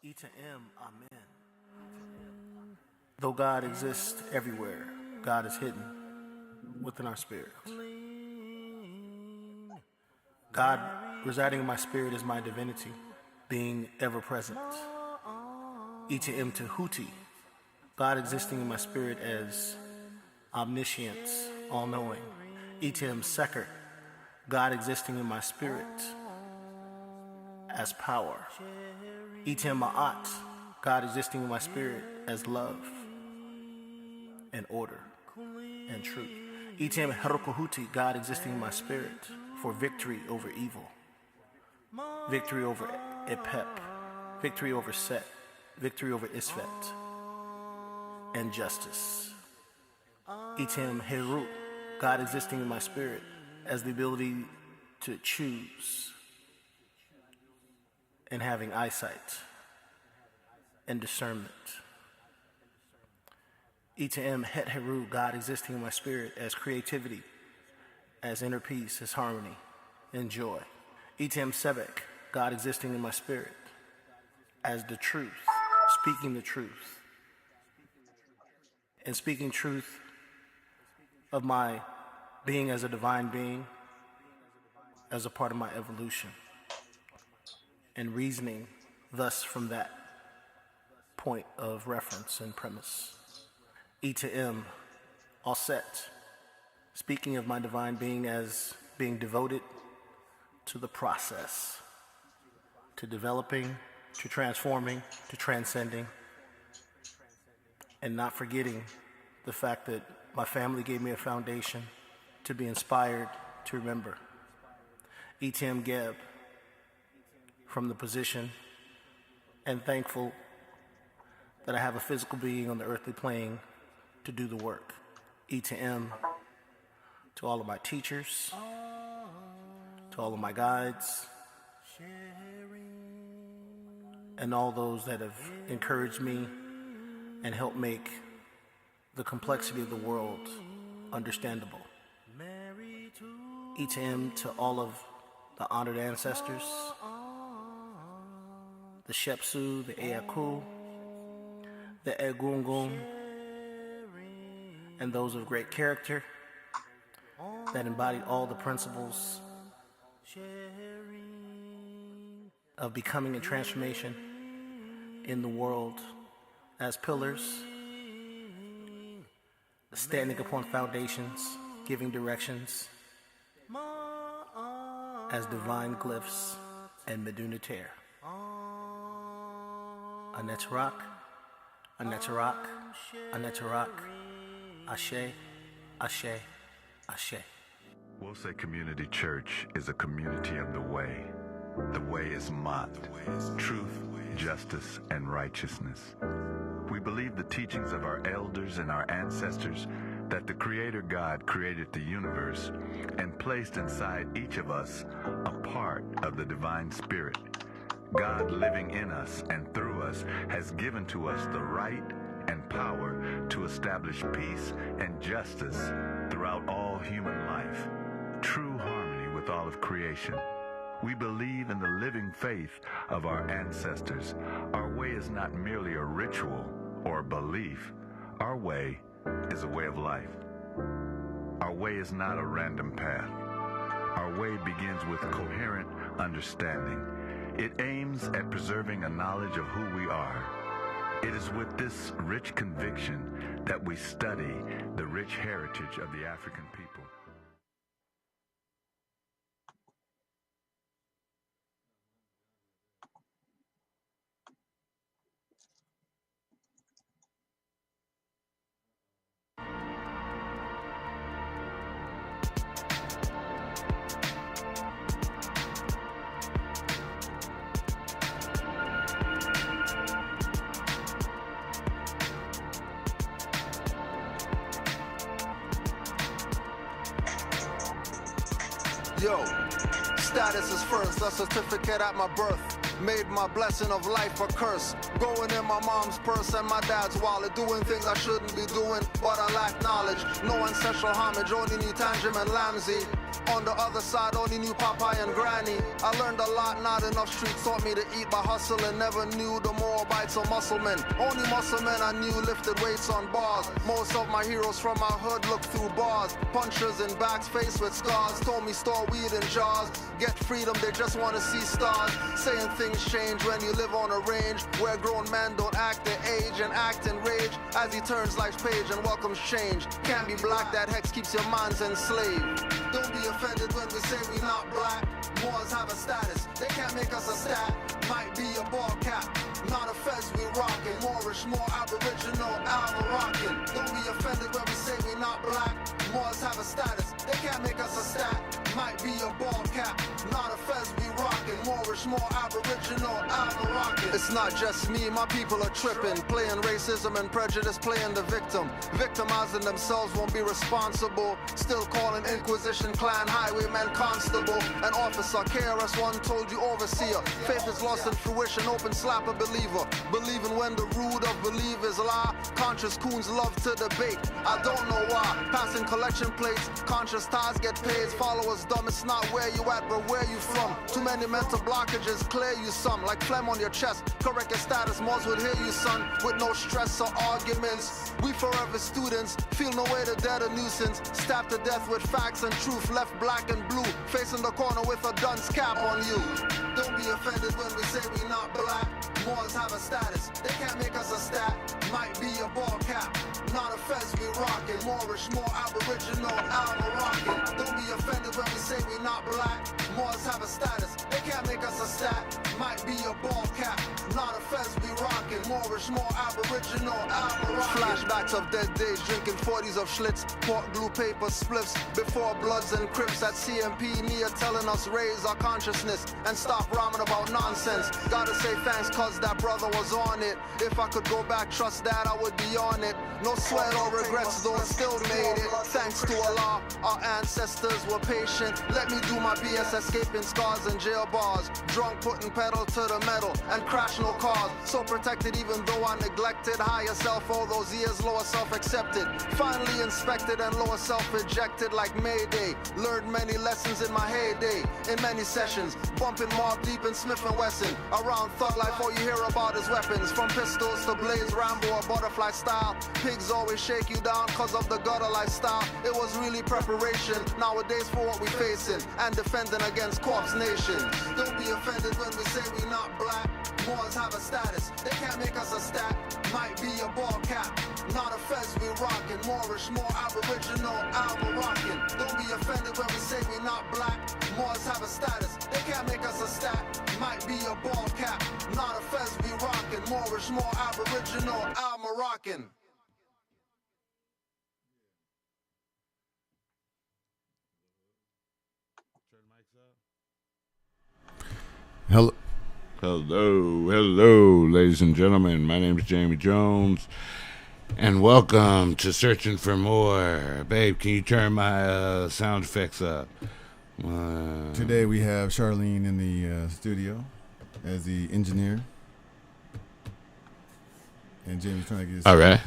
E to M, amen. Though God exists everywhere, God is hidden within our spirit. God residing in my spirit is my divinity, being ever present. E to M to Huti, God existing in my spirit as omniscience, all-knowing. E to M Seker, God existing in my spirit as power. E to M Ma'at, God existing in my spirit as love and order and truth. E to M Herokohuti, God existing in my spirit for victory over evil, victory over Epep, victory over Set, victory over Isfet, and justice. E to M Heru, God existing in my spirit as the ability to choose and having eyesight and discernment. E to M Het Heru, God existing in my spirit as creativity, as inner peace, as harmony and joy. E to M Sebek, God existing in my spirit as the truth, speaking the truth, and speaking truth of my being as a divine being, as a part of my evolution, and reasoning thus from that point of reference and premise. E to M Alset, speaking of my divine being as being devoted to the process, to developing, to transforming, to transcending, and not forgetting the fact that my family gave me a foundation to be inspired to remember. E to M Geb, from the position and thankful that I have a physical being on the earthly plane to do the work. E to M to all of my teachers, to all of my guides, and all those that have encouraged me and helped make the complexity of the world understandable. E to M to all of the honored ancestors, the Shepsu, the Eaku, the Egungun, and those of great character that embodied all the principles of becoming and transformation in the world as pillars, standing upon foundations, giving directions, as divine glyphs and Meduniter. Anetarak, Anetarak, Anetarak, Ashe, Ashe, Ashe. Wose Community Church is a community of the way. The way is Mat, truth, justice, and righteousness. We believe the teachings of our elders and our ancestors that the Creator God created the universe and placed inside each of us a part of the divine spirit. God living in us and through us has given to us the right and power to establish peace and justice throughout all human life, true harmony with all of creation. We believe in the living faith of our ancestors. Our way is not merely a ritual or belief. Our way is a way of life. Our way is not a random path. Our way begins with coherent understanding. It aims at preserving a knowledge of who we are. It is with this rich conviction that we study the rich heritage of the African people. Yo, status is first, a certificate at my birth. Made my blessing of life a curse. Going in my mom's purse and my dad's wallet. Doing things I shouldn't be doing, but I lack knowledge. No ancestral homage, only need Tanjim and Lamzi. On the other side, only knew Popeye and Granny. I learned a lot, not enough streets taught me to eat by hustling. Never knew the Moabites or musclemen. Only musclemen I knew lifted weights on bars. Most of my heroes from my hood looked through bars. Punchers in backs faced with scars. Told me store weed in jars. Get freedom, they just want to see stars. Saying things change when you live on a range where grown men don't act their age and act in rage as he turns life's page and welcomes change. Can't be black, that hex keeps your minds enslaved. Don't be offended when we say we not black. Moors have a status, they can't make us a stat. Might be a ball cap, not a fez we rockin'. Moorish, more aboriginal, Moroccan. Don't be offended when we say we not black. Moors have a status, they can't make us a stat. Might be a ball cap, not a fez we rockin'. Moorish, more aboriginal, Moroccan. It's not just me, my people are trippin'. Playing racism and prejudice, playing the victim. Victimizing themselves won't be responsible. Still calling Inquisition clan, highwayman, constable, and officer. KRS-One told you overseer. Faith is lost in fruition, open slap a believer. Believing when the root of believers lie. Conscious coons love to debate, I don't know why. Passing collection plates, conscious ties get paid. Followers dumb, it's not where you at but where you from. Too many mental blockages, clear you some. Like phlegm on your chest, correct your status, Moors would hear you son. With no stress or arguments, we forever students. Feel no way to dead a nuisance. Stabbed to death with facts and truth, left black and blue. Facing the corner with a dunce cap on you. Don't be offended when we say we not black. Moors have a status, they can't make us a stat. Might be a ball cap, not a fez we rockin'. Moorish, more aboriginal, Moroccan. Don't be offended when we say we not black. Moors have a status, they can't make us a stat. Might be a ball cap, not a fez we rockin'. Moorish, more aboriginal, Moroccan. Flashbacks of dead days, drinking 40s of Schlitz. Pork glue paper spliffs, before Bloods and Crips at CMP. Nia telling us raise our consciousness and stop rhyming about nonsense. Gotta say thanks cause that brother was on it. If I could go back, trust that I would be on it. No sweat or regrets though, still made it. Thanks to Allah, our ancestors were patient. Let me do my BS, escaping scars and jail bars. Drunk, putting pedal to the metal and crash no cars. So protected even though I neglected. Higher self all those years, lower self accepted. Finally inspected and lower self ejected like Mayday. Learned many lessons in my heyday. In many sessions, bumping Mobb Deep and Smith & Wesson. Around thug life, all you hear about is weapons. From pistols to blades, Rambo or butterfly style. Pigs always shake you down cause of the gutter lifestyle. It was really preparation nowadays for what we facing and defending against corpse nations. Don't be offended when we say we not black. Moors have a status, they can't make us a stat. Might be a ball cap, not a fez we rockin'. Moorish, more aboriginal, Moroccan. Don't be offended when we say we not black. Moors have a status, they can't make us a stat. Might be a ball cap, not a fez we rockin'. Moorish, more aboriginal, Moroccan. Hello, ladies and gentlemen. My name is Jamie Jones, and welcome to Searching for More. Babe, can you turn my sound effects up? Today we have Charlene in the studio as the engineer, and Jamie's trying to get his... All right.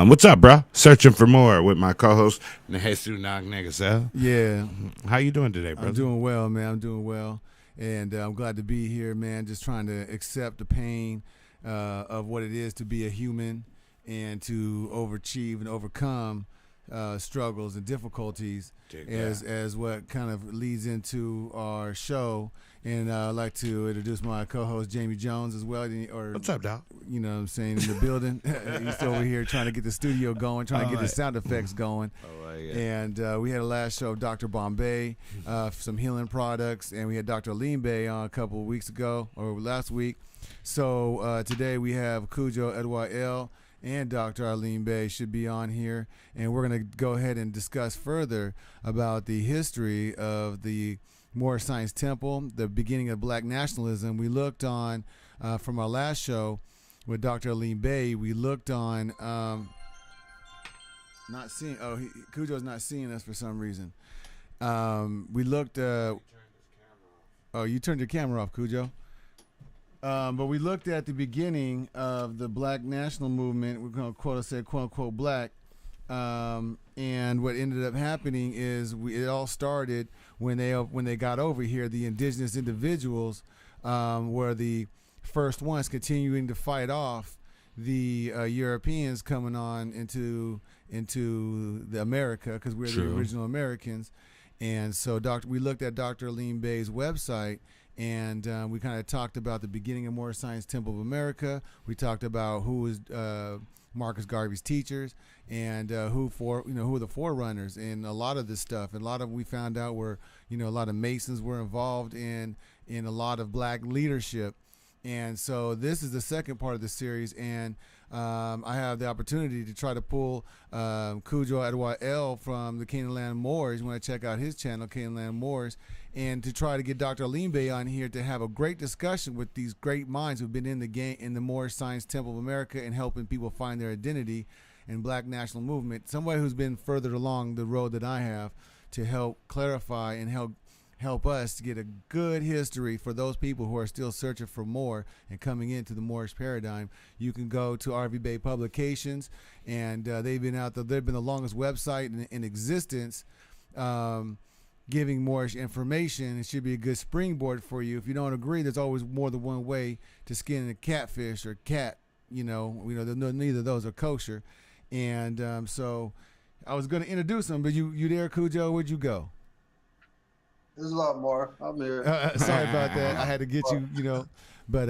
What's up, bro? Searching for More with my co-host Nehesu Nagnegasel. Yeah. How you doing today, brother? I'm doing well, man. I'm doing well. And I'm glad to be here, man, just trying to accept the pain of what it is to be a human and to overachieve and overcome struggles and difficulties as what kind of leads into our show. And I'd like to introduce my co-host, Jamie Jones, as well. What's up, dog? You know what I'm saying, in the building. He's over here trying to get the studio going, trying to get the sound effects going. And we had a last show of Dr. Bombay, some healing products, and we had Dr. Alim Bey on a couple of weeks ago, or last week. So today we have Kudjo Edouard L. and Dr. Alim Bey should be on here, and we're going to go ahead and discuss further about the history of the Moorish Science Temple, the beginning of black nationalism. We looked on, from our last show with Dr. Alim Bey, we looked on, Kudjo's not seeing us for some reason. We looked, you turned your camera off, Kudjo. But we looked at the beginning of the black national movement. We're going to quote unquote black And what ended up happening is it all started when they got over here. The indigenous individuals were the first ones continuing to fight off the Europeans coming on into the America, because we're the original Americans. And so we looked at Dr. Alim Bey's website, and we kind of talked about the beginning of Moorish Science Temple of America. We talked about who was Marcus Garvey's teachers, and who were the forerunners in a lot of this stuff. And a lot of we found out were, a lot of Masons were involved in a lot of black leadership. And so this is the second part of the series, and I have the opportunity to try to pull Kudjo Adwa from the Canaanland Moors. You want to check out his channel, Canaanland Moors, and to try to get Dr. Alim Bey on here to have a great discussion with these great minds who've been in the game in the Moorish Science Temple of America and helping people find their identity in Black national movement. Somebody who's been further along the road that I have to help clarify and help us to get a good history for those people who are still searching for more and coming into the Moorish paradigm. You can go to RV Bay Publications, and they've been out there. They've been the longest website in existence, giving Moorish information. It should be a good springboard for you. If you don't agree, there's always more than one way to skin a catfish or cat. Neither of those are kosher. And so I was going to introduce them, but you there, Kudjo? Where'd you go? There's a lot more. I'm here. Sorry about that. I had to get you, But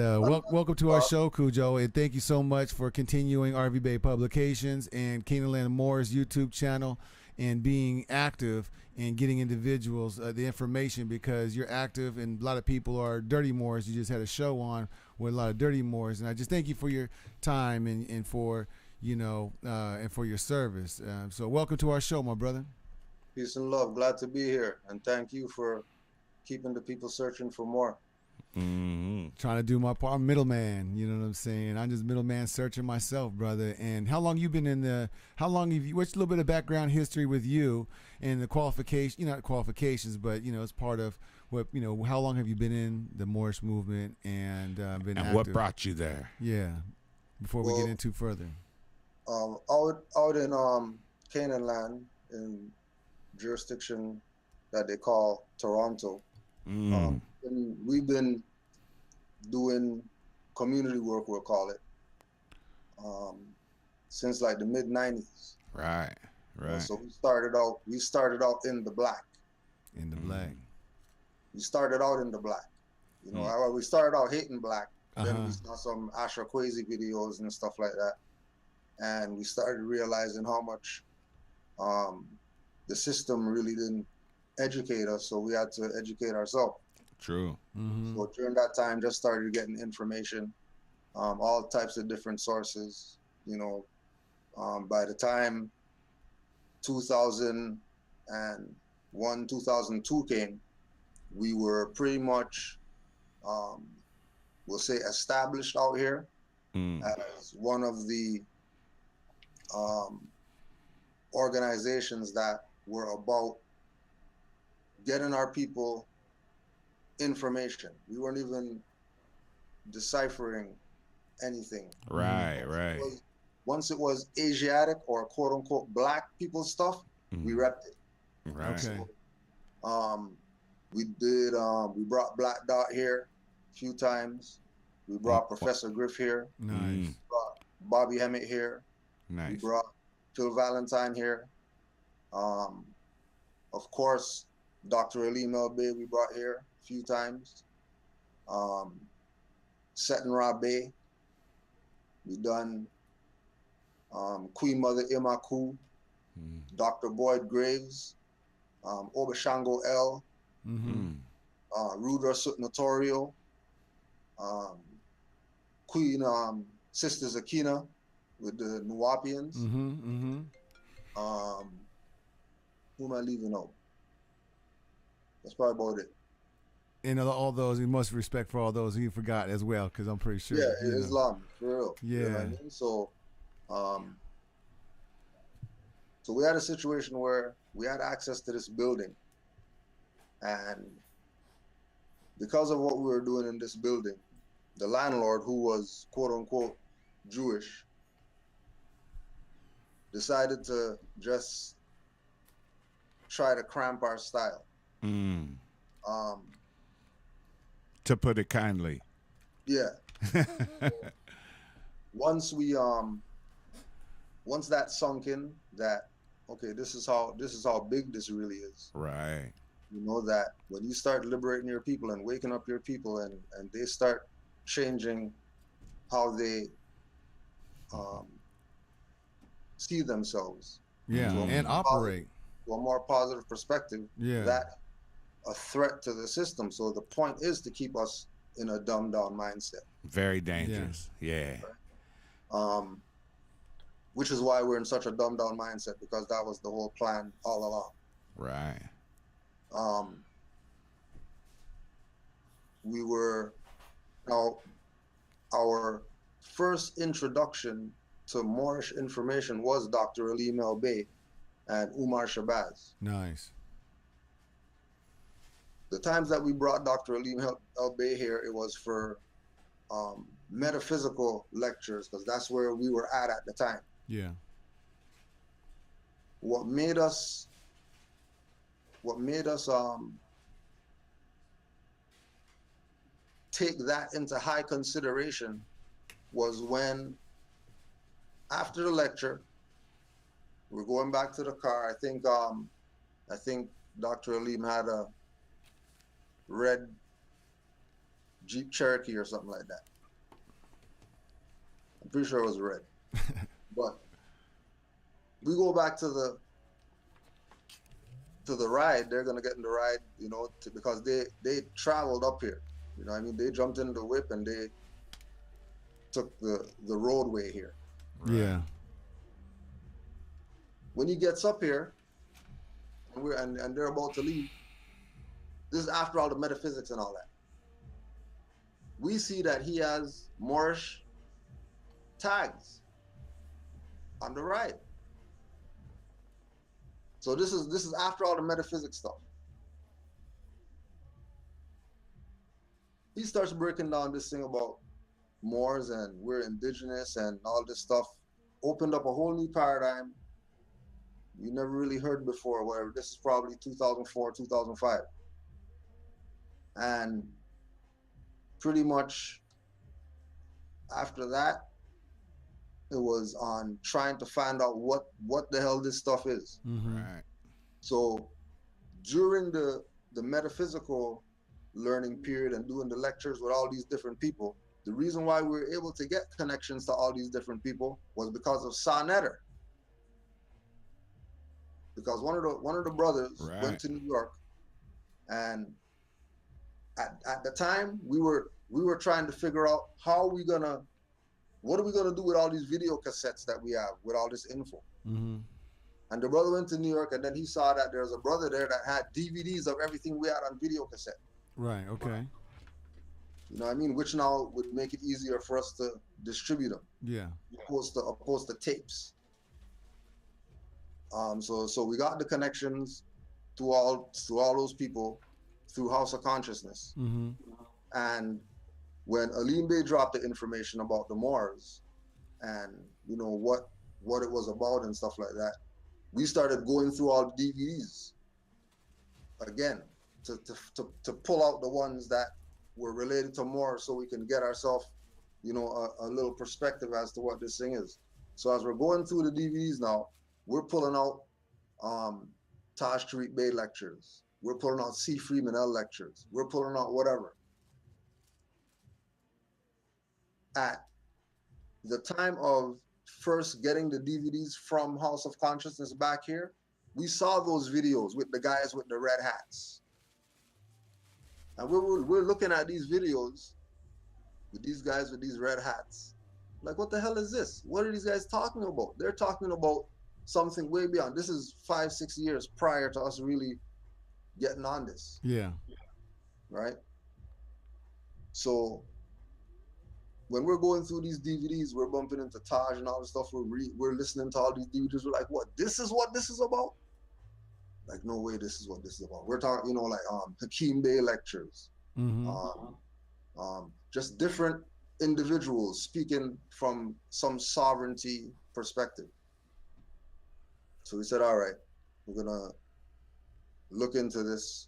welcome to our show, Kudjo, and thank you so much for continuing RV Bay Publications and Canaanland Moors YouTube channel and being active and getting individuals the information, because you're active and a lot of people are dirty Moors. You just had a show on with a lot of dirty Moors, and I just thank you for your time and for and for your service. So welcome to our show, my brother. Peace and love. Glad to be here. And thank you for keeping the people searching for more. Mm-hmm. Trying to do my part. I'm middleman. You know what I'm saying? I'm just middleman searching myself, brother. And how long you been what's a little bit of background history with you and the qualification, not qualifications, but, it's part of what, how long have you been in the Moorish movement and been active? What brought you there? Yeah. Before we get into further. Out in Canaanland, in jurisdiction that they call Toronto. And we've been doing community work, we'll call it, since like the mid-90s. Right. So we started out in the black. In the black. We started out in the black. We started out hating black. Then we saw some Asher Kwesi videos and stuff like that. And we started realizing how much the system really didn't educate us, so we had to educate ourselves. True. Mm-hmm. So during that time, just started getting information, all types of different sources. By the time 2001, 2002 came, we were pretty much, we'll say, established out here as one of the organizations that were about getting our people information. We weren't even deciphering anything. Right. Once it was Asiatic or quote unquote black people stuff, we repped it. Right. Okay. So, we brought Black Dot here a few times. We brought Professor Griff here. Nice. We brought Bobby Hemmett here. Nice. We brought Phil Valentine here. Of course, Dr. Alim Bey we brought here a few times. Seton Ra Bey. We done Queen Mother Ima Coup, Dr. Boyd Graves, Obashango L, Rudra Sut Notorio, Queen Sisters Akina with the Nuwapians. Who am I leaving out? That's probably about it. And all those, you must respect for all those you forgot as well, because I'm pretty sure. Yeah, Islam, for real. Yeah. You know what I mean? So, so we had a situation where we had access to this building, and because of what we were doing in this building, the landlord, who was quote unquote Jewish, decided to just try to cramp our style. To put it kindly. Yeah. Once that sunk in, that okay, this is how big this really is. Right. You know that when you start liberating your people and waking up your people, and they start changing how they see themselves, and operate to a more positive perspective, that a threat to the system. So the point is to keep us in a dumbed down mindset. Very dangerous. Which is why we're in such a dumbed down mindset, because that was the whole plan all along. Right. We were now, our first introduction to Moorish information was Dr. Alim El-Bey and Umar Shabazz. Nice. The times that we brought Dr. Alim El-Bey here, it was for metaphysical lectures, because that's where we were at the time. Yeah. What made us take that into high consideration was when, after the lecture, we're going back to the car. I think Dr. Alim had a red Jeep Cherokee or something like that. I'm pretty sure it was red. But we go back to the ride. They're gonna get in the ride, you know, because they traveled up here. You know what I mean? They jumped in the whip and they took the roadway here. Right. Yeah. When he gets up here, and they're about to leave, this is after all the metaphysics and all that. We see that he has Moorish tags on the right. So this is after all the metaphysics stuff. He starts breaking down this thing about Moors and we're indigenous and all this stuff. Opened up a whole new paradigm you never really heard before, where this is probably 2004, 2005. And pretty much after that, it was on trying to find out what the hell this stuff is. Mm-hmm. Right. So during the metaphysical learning period and doing the lectures with all these different people, the reason why we were able to get connections to all these different people was because of Sa Neter. Because one of the brothers went to New York, and at the time we were trying to figure out what are we gonna do with all these video cassettes that we have with all this info. Mm-hmm. And the brother went to New York, and then he saw that there was a brother there that had DVDs of everything we had on video cassette. Right. Okay. You know what I mean? Which now would make it easier for us to distribute them. Yeah. Opposed to tapes. So we got the connections to all those people through House of Consciousness. Mm-hmm. And when Alim Bey dropped the information about the Moors and you know what it was about and stuff like that, we started going through all the DVDs again to pull out the ones that were related to Moor, so we can get ourselves, you know, a little perspective as to what this thing is. So as we're going through the DVDs now, we're pulling out Taj Tariq Bey lectures. We're pulling out C. Freeman L lectures. We're pulling out whatever. At the time of first getting the DVDs from House of Consciousness back here, we saw those videos with the guys with the red hats. And we're looking at these videos with these guys with these red hats. Like, what the hell is this? What are these guys talking about? They're talking about something way beyond. This is 5-6 years prior to us really getting on this. Yeah. Right? So when we're going through these DVDs, we're bumping into Taj and all this stuff. We're listening to all these DVDs. We're like, what? This is what this is about? Like, no way, this is what this is about. We're talking, you know, like Hakeem Bey lectures. Mm-hmm. Just different individuals speaking from some sovereignty perspective. So we said, all right, we're gonna look into this.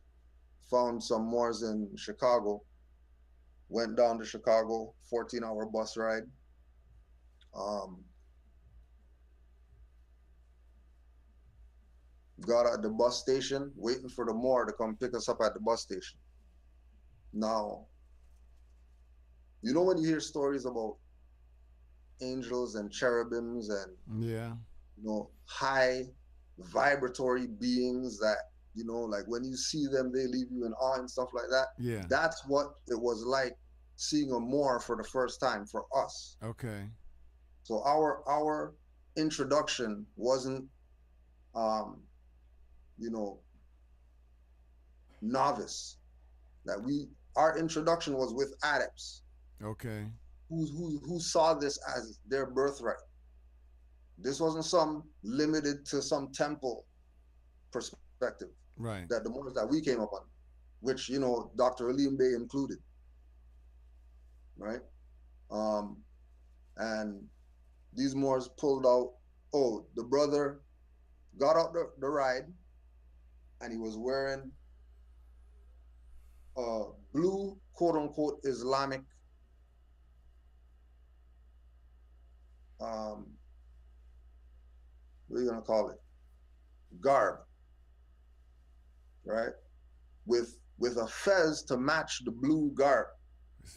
Found some Moors in Chicago. Went down to Chicago, 14-hour bus ride. Got at the bus station, waiting for the Moor to come pick us up at the bus station. Now, you know when you hear stories about angels and cherubims and high vibratory beings that, like when you see them, they leave you in awe and stuff like that. Yeah. That's what it was like seeing a Moor for the first time for us. Okay. So our introduction wasn't, novice. Our introduction was with adepts. Okay. Who saw this as their birthright. This wasn't some limited to some temple perspective. Right. That the Moors that we came up on, which, Dr. Alim included. Right? And these Moors pulled out, the brother got out the ride and he was wearing a blue, quote unquote, Islamic what are you gonna call it? Garb, right? With a fez to match the blue garb.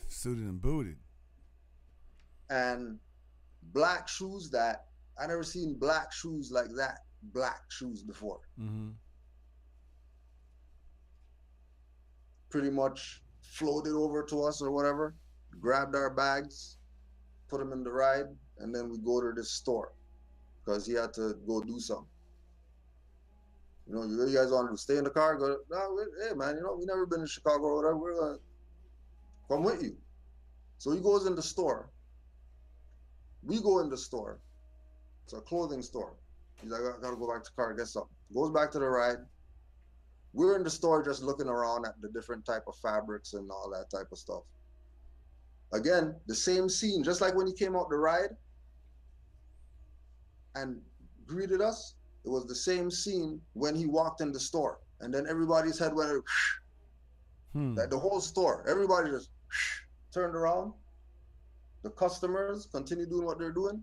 Suited and booted. And black shoes that I never seen black shoes like that. Black shoes before. Mm-hmm. Pretty much floated over to us or whatever, grabbed our bags, put them in the ride, and then we go to this store because he had to go do something. You guys want to stay in the car? Go, no, hey man, we never been to Chicago or whatever. We're gonna come with you. So he goes in the store. We go in the store. It's a clothing store. He's like, I gotta go back to the car, get something. Goes back to the ride. We're in the store just looking around at the different type of fabrics and all that type of stuff. Again, the same scene, just like when he came out the ride and greeted us, it was the same scene when he walked in the store. And then everybody's head went, like the whole store, everybody just turned around. The customers continued doing what they're doing.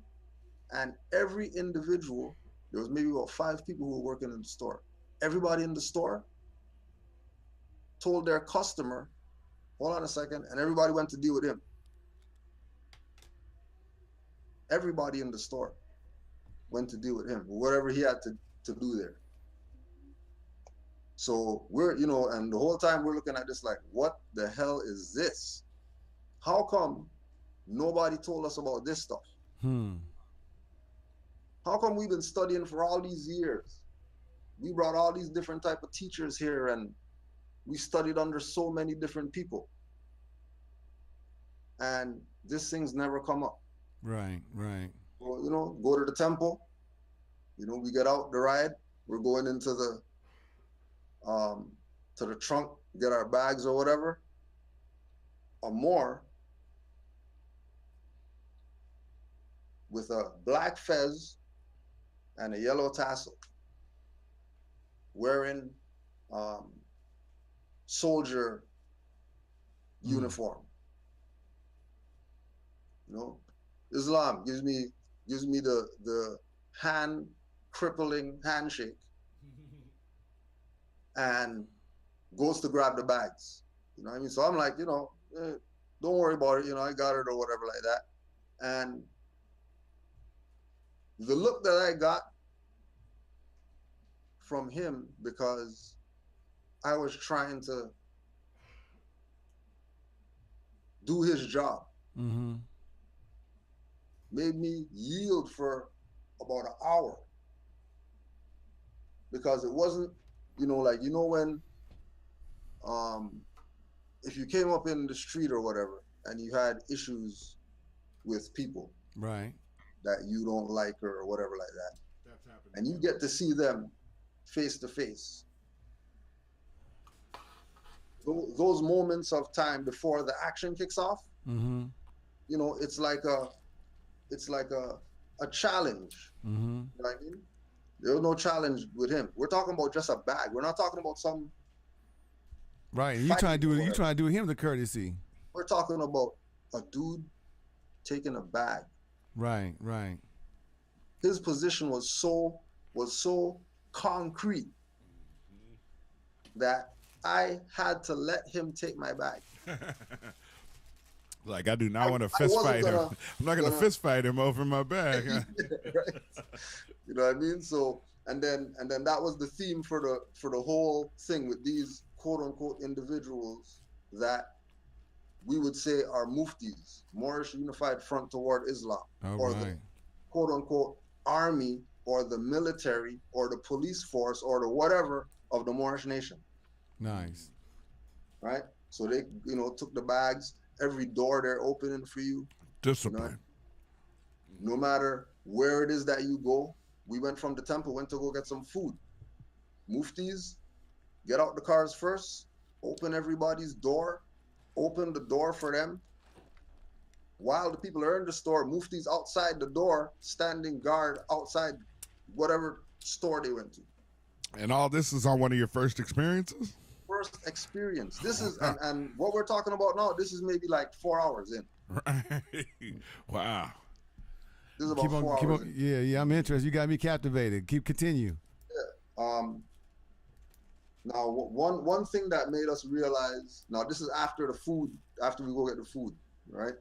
And every individual, there was maybe about 5 people who were working in the store. Everybody in the store told their customer, hold on a second, and everybody went to deal with him. Everybody in the store went to deal with him, whatever he had to do there. So we're, and the whole time we're looking at this like, what the hell is this? How come nobody told us about this stuff? How come we've been studying for all these years? We brought all these different type of teachers here and we studied under so many different people. And this thing's never come up. Right, right. Well, go to the temple. We get out the ride. We're going into the to the trunk, get our bags or whatever. A Moor with a black fez and a yellow tassel, wearing soldier uniform. Islam gives me the hand crippling handshake and goes to grab the bags. So I'm like, don't worry about it, I got it or whatever like that. And the look that I got from him, because I was trying to do his job, made me yield for about an hour. Because it wasn't, when, if you came up in the street or whatever, and you had issues with people. Right. That you don't like or whatever like that. That's happening. And you get to see them face to face. Those moments of time before the action kicks off, it's like a challenge. You know what I mean? There was no challenge with him. We're talking about just a bag. We're not talking about some. Right. You trying to do him the courtesy. We're talking about a dude taking a bag. Right. His position was so concrete that I had to let him take my bag. Like, I do not want to fist fight him. I'm not going to fist fight him over my bag. Yeah, right. You know what I mean? So, and then that was the theme for the whole thing with these quote unquote individuals that we would say are muftis, Moorish Unified Front Toward Islam, the quote unquote army or the military or the police force or the whatever of the Moorish nation. Nice. Right? So they, took the bags, every door they're opening for you. Discipline. No matter where it is that you go. We went from the temple, went to go get some food. Muftis, get out the cars first, open everybody's door, open the door for them. While the people are in the store, muftis outside the door, standing guard outside whatever store they went to. And all this is on one of your first experiences? First experience. This is, and what we're talking about now, this is maybe like 4 hours in. Right. Wow. This is about 4 hours in. Yeah, I'm interested. You got me captivated. Continue. Yeah. Now, one thing that made us realize, now this is after the food, after we go get the food, right?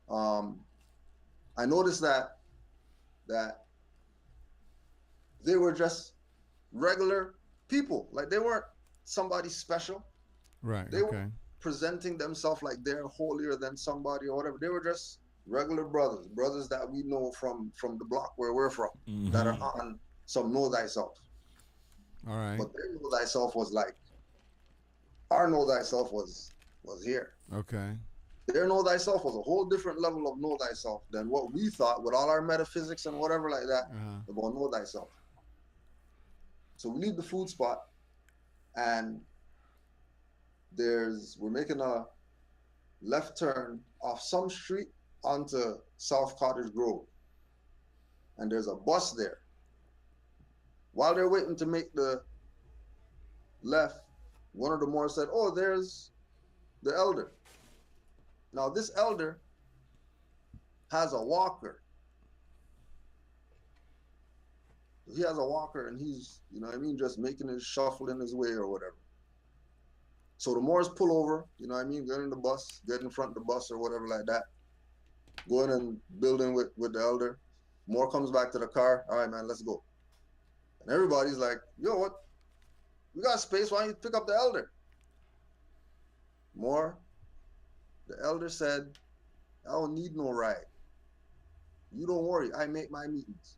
I noticed that they were just regular people. Like, they weren't somebody special. Right. They were presenting themselves like they're holier than somebody or whatever. They were just regular brothers that we know from the block where we're from, that are on some know thyself. All right. But their know thyself was like, our know thyself was here. Okay. Their know thyself was a whole different level of know thyself than what we thought with all our metaphysics and whatever like that about know thyself. So we leave the food spot and we're making a left turn off some street onto South Cottage Grove. And there's a bus there. While they're waiting to make the left, one of the Moors said, "Oh, there's the elder." Now, this elder has a walker. He has a walker and he's, just making his shuffle in his way or whatever. So the Moors pull over, get in the bus, get in front of the bus or whatever like that. Go in and build in with the elder. Moor comes back to the car. All right, man, let's go. And everybody's like, yo, what? We got space. Why don't you pick up the elder? Moor, the elder said, I don't need no ride. You don't worry. I make my meetings.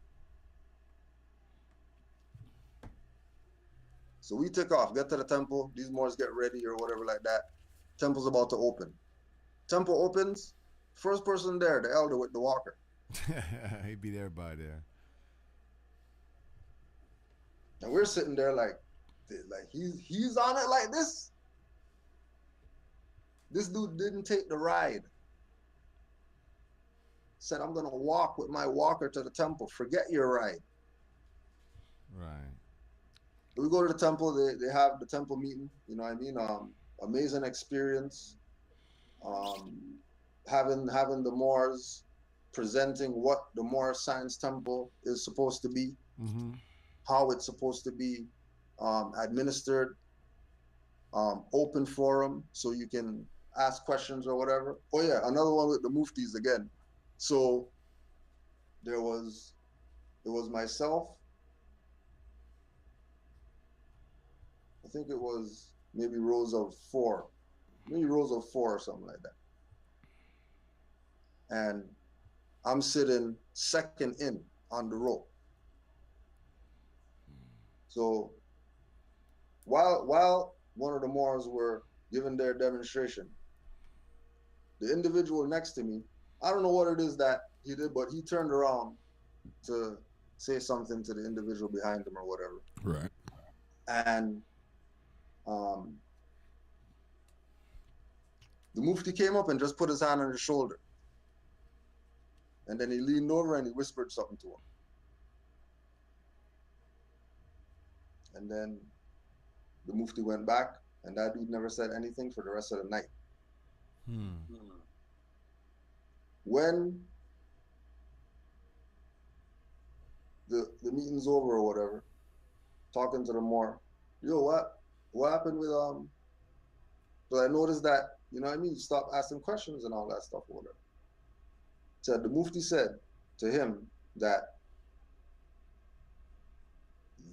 So we took off, get to the temple. These Moors get ready or whatever like that. Temple's about to open. Temple opens. First person there, the elder with the walker. He beat everybody there. And we're sitting there like he's on it like this. This dude didn't take the ride. Said, I'm gonna walk with my walker to the temple. Forget your ride. Right. We go to the temple. They have the temple meeting. Amazing experience. Having the Moors presenting what the Moor Science Temple is supposed to be, how it's supposed to be administered, open forum so you can ask questions or whatever. Oh yeah, another one with the muftis again. So it was myself. I think it was maybe rows of four or something like that. And I'm sitting second in on the row. So while one of the Moors were giving their demonstration, the individual next to me, I don't know what it is that he did, but he turned around to say something to the individual behind him or whatever. Right. And the Mufti came up and just put his hand on his shoulder. And then he leaned over and he whispered something to him. And then the Mufti went back, and that dude never said anything for the rest of the night. When the meeting's over or whatever, talking to the Moor, yo, what happened with so I noticed that, you know what I mean, you stop asking questions and all that stuff or whatever. So the Mufti said to him that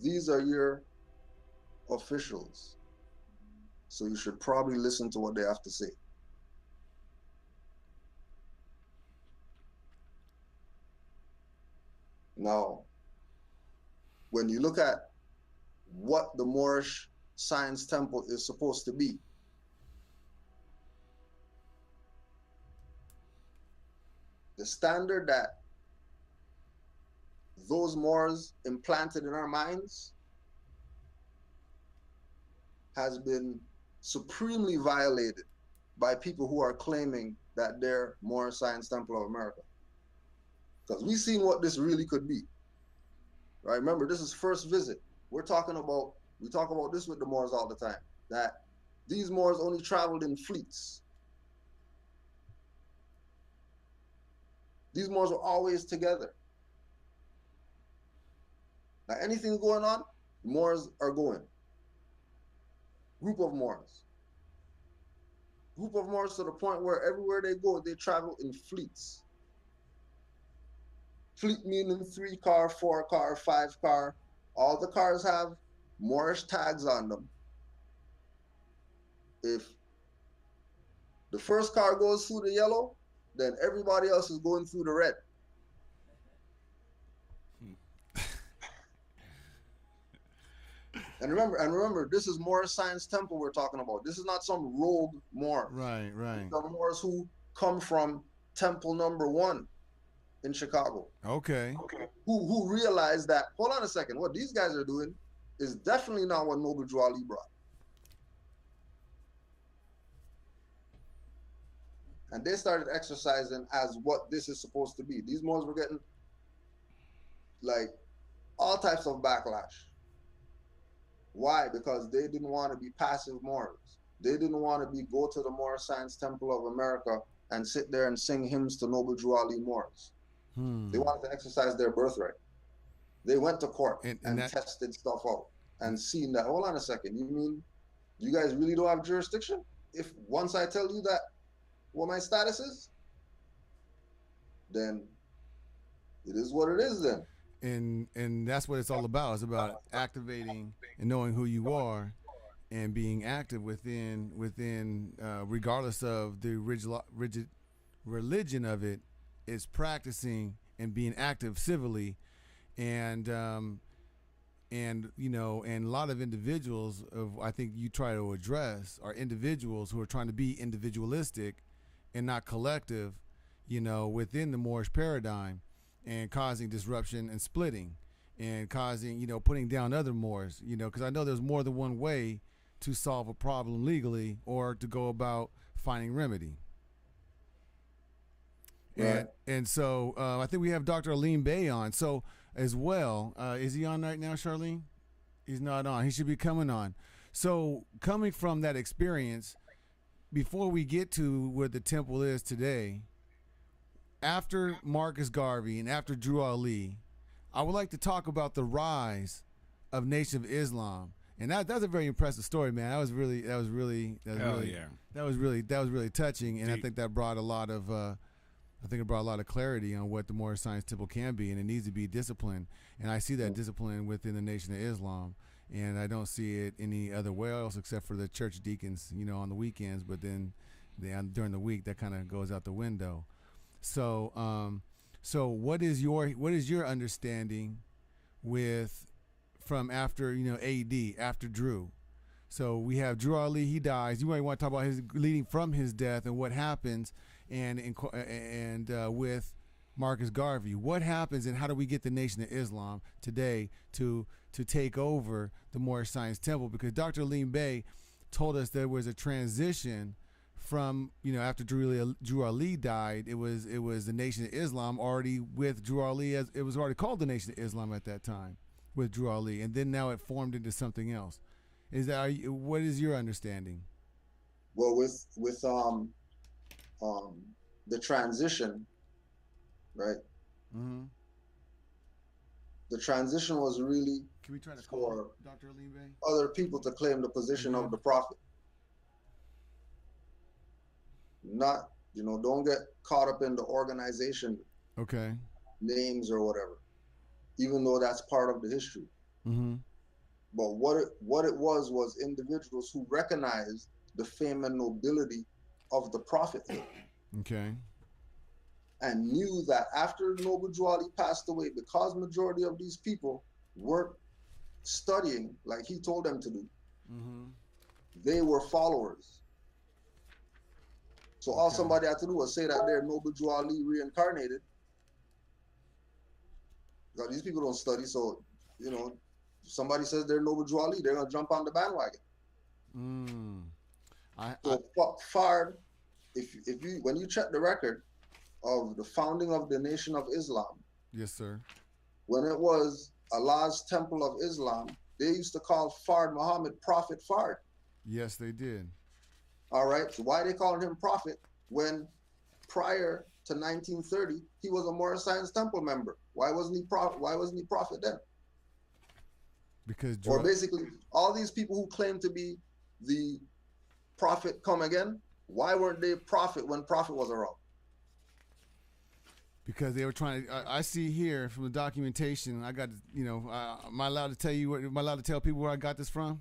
these are your officials, so you should probably listen to what they have to say. Now, when you look at what the Moorish Science Temple is supposed to be, the standard that those Moors implanted in our minds has been supremely violated by people who are claiming that they're Moorish Science Temple of America. Because we've seen what this really could be. Right? Remember, this is first visit. We talk about this with the Moors all the time, that these Moors only traveled in fleets. These Moors were always together. Now, anything going on, Moors are going. Group of Moors. Group of Moors to the point where everywhere they go, they travel in fleets. Fleet meaning 3-car, 4-car, 5-car. All the cars have Moorish tags on them. If the first car goes through the yellow, then everybody else is going through the red. And remember, this is Moorish Science Temple we're talking about. This is not some rogue Moor. Right. Some Moors who come from Temple number 1 in Chicago. Okay. Who realized that, hold on a second, what these guys are doing is definitely not what Noble Drew Ali brought. And they started exercising as what this is supposed to be. These Moors were getting like all types of backlash. Why? Because they didn't want to be passive Moors. They didn't want to go to the Moorish Science Temple of America and sit there and sing hymns to Noble Drew Ali Moors. They wanted to exercise their birthright. They went to court and tested stuff out and seen that, hold on a second, you mean you guys really don't have jurisdiction? If once I tell you that what my status is, then it is what it is then. And that's what it's all about. It's about activating and knowing who you are and being active within regardless of the rigid religion of it, is practicing and being active civilly. And you know, and a lot of individuals I think you try to address are individuals who are trying to be individualistic and not collective, you know, within the Moorish paradigm, and causing disruption and splitting and causing, you know, putting down other Moors, you know, because I know there's more than one way to solve a problem legally or to go about finding remedy. Right. And so I think we have Dr. Alim Bey on. So as well, is he on right now, Charlene? He's not on. He should be coming on. So coming from that experience, before we get to where the temple is today, after Marcus Garvey and after Drew Ali, I would like to talk about the rise of Nation of Islam. And that's a very impressive story, man. That was really touching, and I think that brought a lot of clarity on what the Moorish Science Temple can be, and it needs to be disciplined. And I see that discipline within the Nation of Islam, and I don't see it any other way else except for the church deacons, you know, on the weekends. But then during the week, that kind of goes out the window. So, so what is your understanding from after, you know, AD, after Drew? So we have Drew Ali, he dies. You might want to talk about his leading from his death and what happens, and with Marcus Garvey, what happens, and how do we get the Nation of Islam today to take over the Moorish Science Temple? Because Dr. Alim Bey told us there was a transition from, you know, after Drew Ali died, it was the Nation of Islam already with Drew Ali, as it was already called the Nation of Islam at that time. with Drew Ali, and then now it formed into something else. Is that what is your understanding? Well, with the transition, right? Mm-hmm. The transition was really Can we try to for call Dr. Alim Bey? other people to claim the position of the prophet. Not, don't get caught up in the organization Okay. names or whatever, even though that's part of the history. Mm-hmm. But what it was individuals who recognized the fame and nobility of the prophethood. Okay. And knew that after Noble Drew Ali passed away, because majority of these people weren't studying like he told them to do, mm-hmm. they were followers. So all somebody had to do was say that they're Noble Drew Ali reincarnated. Because these people don't study, so if somebody says they're Noble Drew Ali, they're gonna jump on the bandwagon. Fard, when you check the record of the founding of the Nation of Islam. Yes, sir. When it was Allah's Temple of Islam, they used to call Fard Muhammad Prophet Fard. Yes, they did. All right. So why they calling him Prophet when prior to 1930 he was a Moorish Science Temple member? Why wasn't he Prophet then? Because or basically all these people who claim to be the Prophet come again, why weren't they Prophet when Prophet was around? Because they were trying to. I see here from the documentation. I got, am I allowed to tell you? Am I allowed to tell people where I got this from?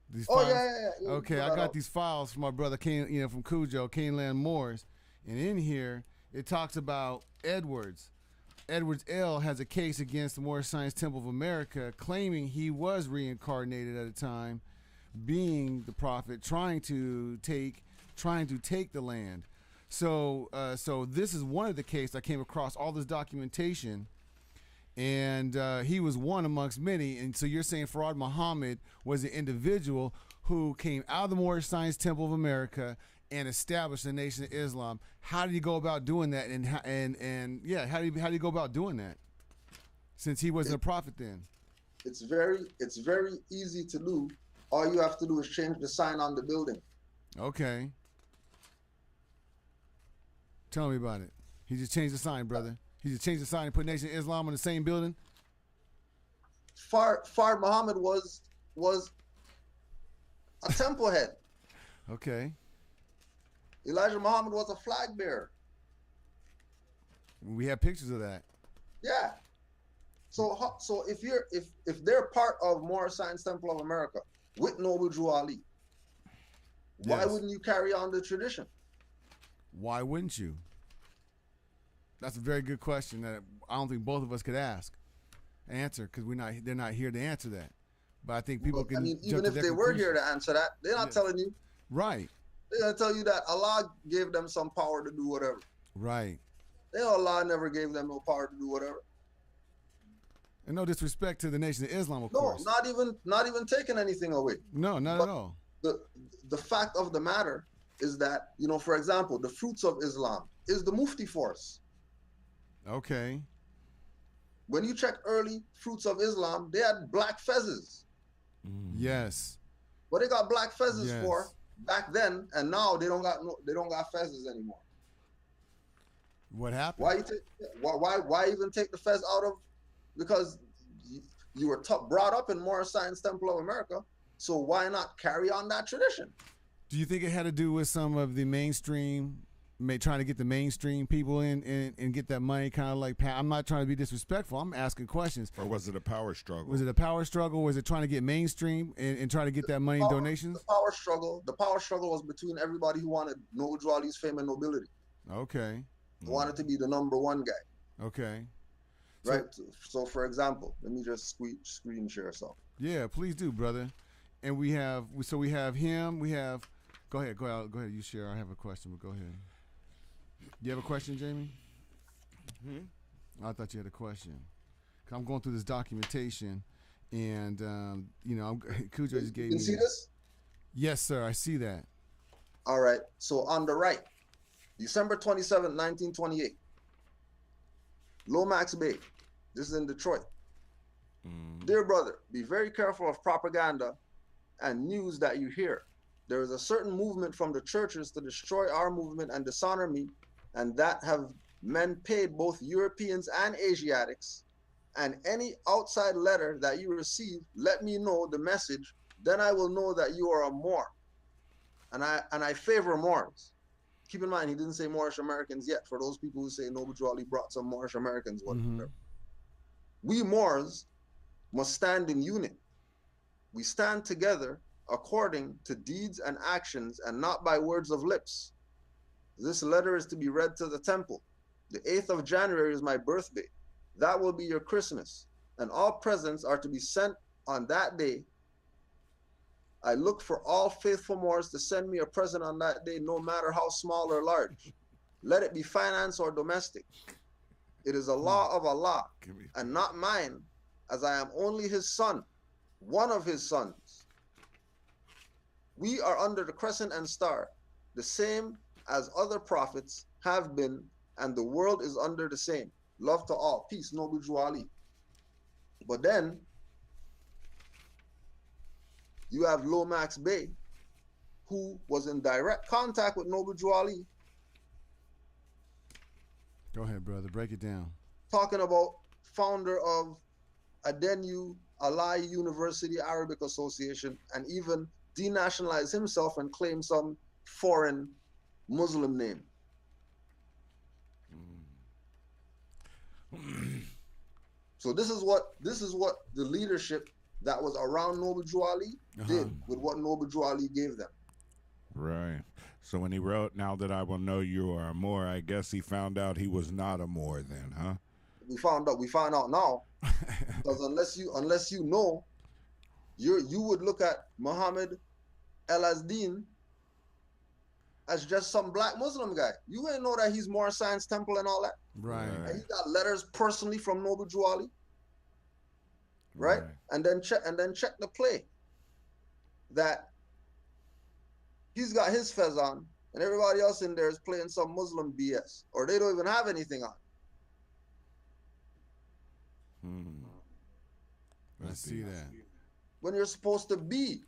These files? Yeah. Okay, I got these files from my brother, from Kudjo, Canaanland Moors, and in here it talks about Edwards. Edwards L has a case against the Moorish Science Temple of America, claiming he was reincarnated at a time, being the prophet, trying to take the land. So this is one of the cases I came across all this documentation, and he was one amongst many. And so you're saying Farad Muhammad was an individual who came out of the Moorish Science Temple of America and established the Nation of Islam. How did he go about doing that? How did he go about doing that? Since he wasn't a prophet then. It's very easy to do. All you have to do is change the sign on the building. Okay. Tell me about it. He just changed the sign, brother. He just changed the sign and put Nation of Islam on the same building. Fard Muhammad was a temple head. Okay. Elijah Muhammad was a flag bearer. We have pictures of that. Yeah. So if they're part of Moorish Science Temple of America with Noble Drew Ali, why wouldn't you carry on the tradition? Why wouldn't you? That's a very good question that I don't think both of us could answer, because they're not here to answer that. But I think people can. I mean, even if they were here to answer that, they're not telling you. Right. They're gonna tell you that Allah gave them some power to do whatever. Right. They know Allah never gave them no power to do whatever. And no disrespect to the Nation of Islam, of course. No, not even taking anything away. No, not at all. The fact of the matter is that, for example, the fruits of Islam is the Mufti force. Okay. When you check early fruits of Islam, they had black fezzes. Yes. What they got black fezzes for back then, and now they don't got fezzes anymore. What happened? Why even take the fez out of? Because you were brought up in Moorish Science Temple of America, so why not carry on that tradition? Do you think it had to do with some of the mainstream, trying to get the mainstream people in and get that money, kind of like, I'm not trying to be disrespectful, I'm asking questions. Or was it a power struggle? Was it a power struggle? Was it trying to get mainstream and trying to get that money in donations? The power struggle was between everybody who wanted Noble Drew Ali's fame and nobility. Okay. Who wanted to be the number one guy. Okay. Right? So for example, let me just screen share something. Yeah, please do, brother. And we have him, go ahead, you share. I have a question, but go ahead. You have a question, Jamie? I thought you had a question. Cause I'm going through this documentation, and Kudjo just gave me. You can see this? Yes, sir. I see that. All right. So on the right, December 27, 1928, Lomax Bay. This is in Detroit. Dear brother, be very careful of propaganda and news that you hear. There is a certain movement from the churches to destroy our movement and dishonor me, and that have men paid both Europeans and Asiatics. And any outside letter that you receive, let me know the message. Then I will know that you are a Moor. And I favor Moors. Keep in mind, he didn't say Moorish Americans yet. For those people who say Noble Drew Ali brought some Moorish Americans, whatever. We Moors must stand in unit. We stand together according to deeds and actions and not by words of lips. This letter is to be read to the temple. The 8th of January is my birthday. That will be your Christmas, and all presents are to be sent on that day. I look for all faithful Moors to send me a present on that day, no matter how small or large. Let it be finance or domestic. It is a law of Allah, and not mine, as I am only his son, one of his sons. We are under the crescent and star, the same as other prophets have been, and the world is under the same. Love to all. Peace, Noble Drew Ali. But then, you have Lomax Bey, who was in direct contact with Noble Drew Ali. Go ahead, brother. Break it down. Talking about founder of Adenu Alai University Arabic Association, and even denationalized himself and claim some foreign Muslim name. So this is what the leadership that was around Noble Drew Ali did with what Noble Drew Ali gave them. Right. So when he wrote, "Now that I will know you are a Moor," I guess he found out he was not a Moor then, huh? We found out now. Because unless you know, you would look at Muhammad El-Azdin as just some black Muslim guy. You ain't know that he's Moor Science Temple and all that. Right. And he got letters personally from Noble Drew Ali. Right? And then check the play. That he's got his fez on, and everybody else in there is playing some Muslim BS, or they don't even have anything on. I see that. When you're supposed to be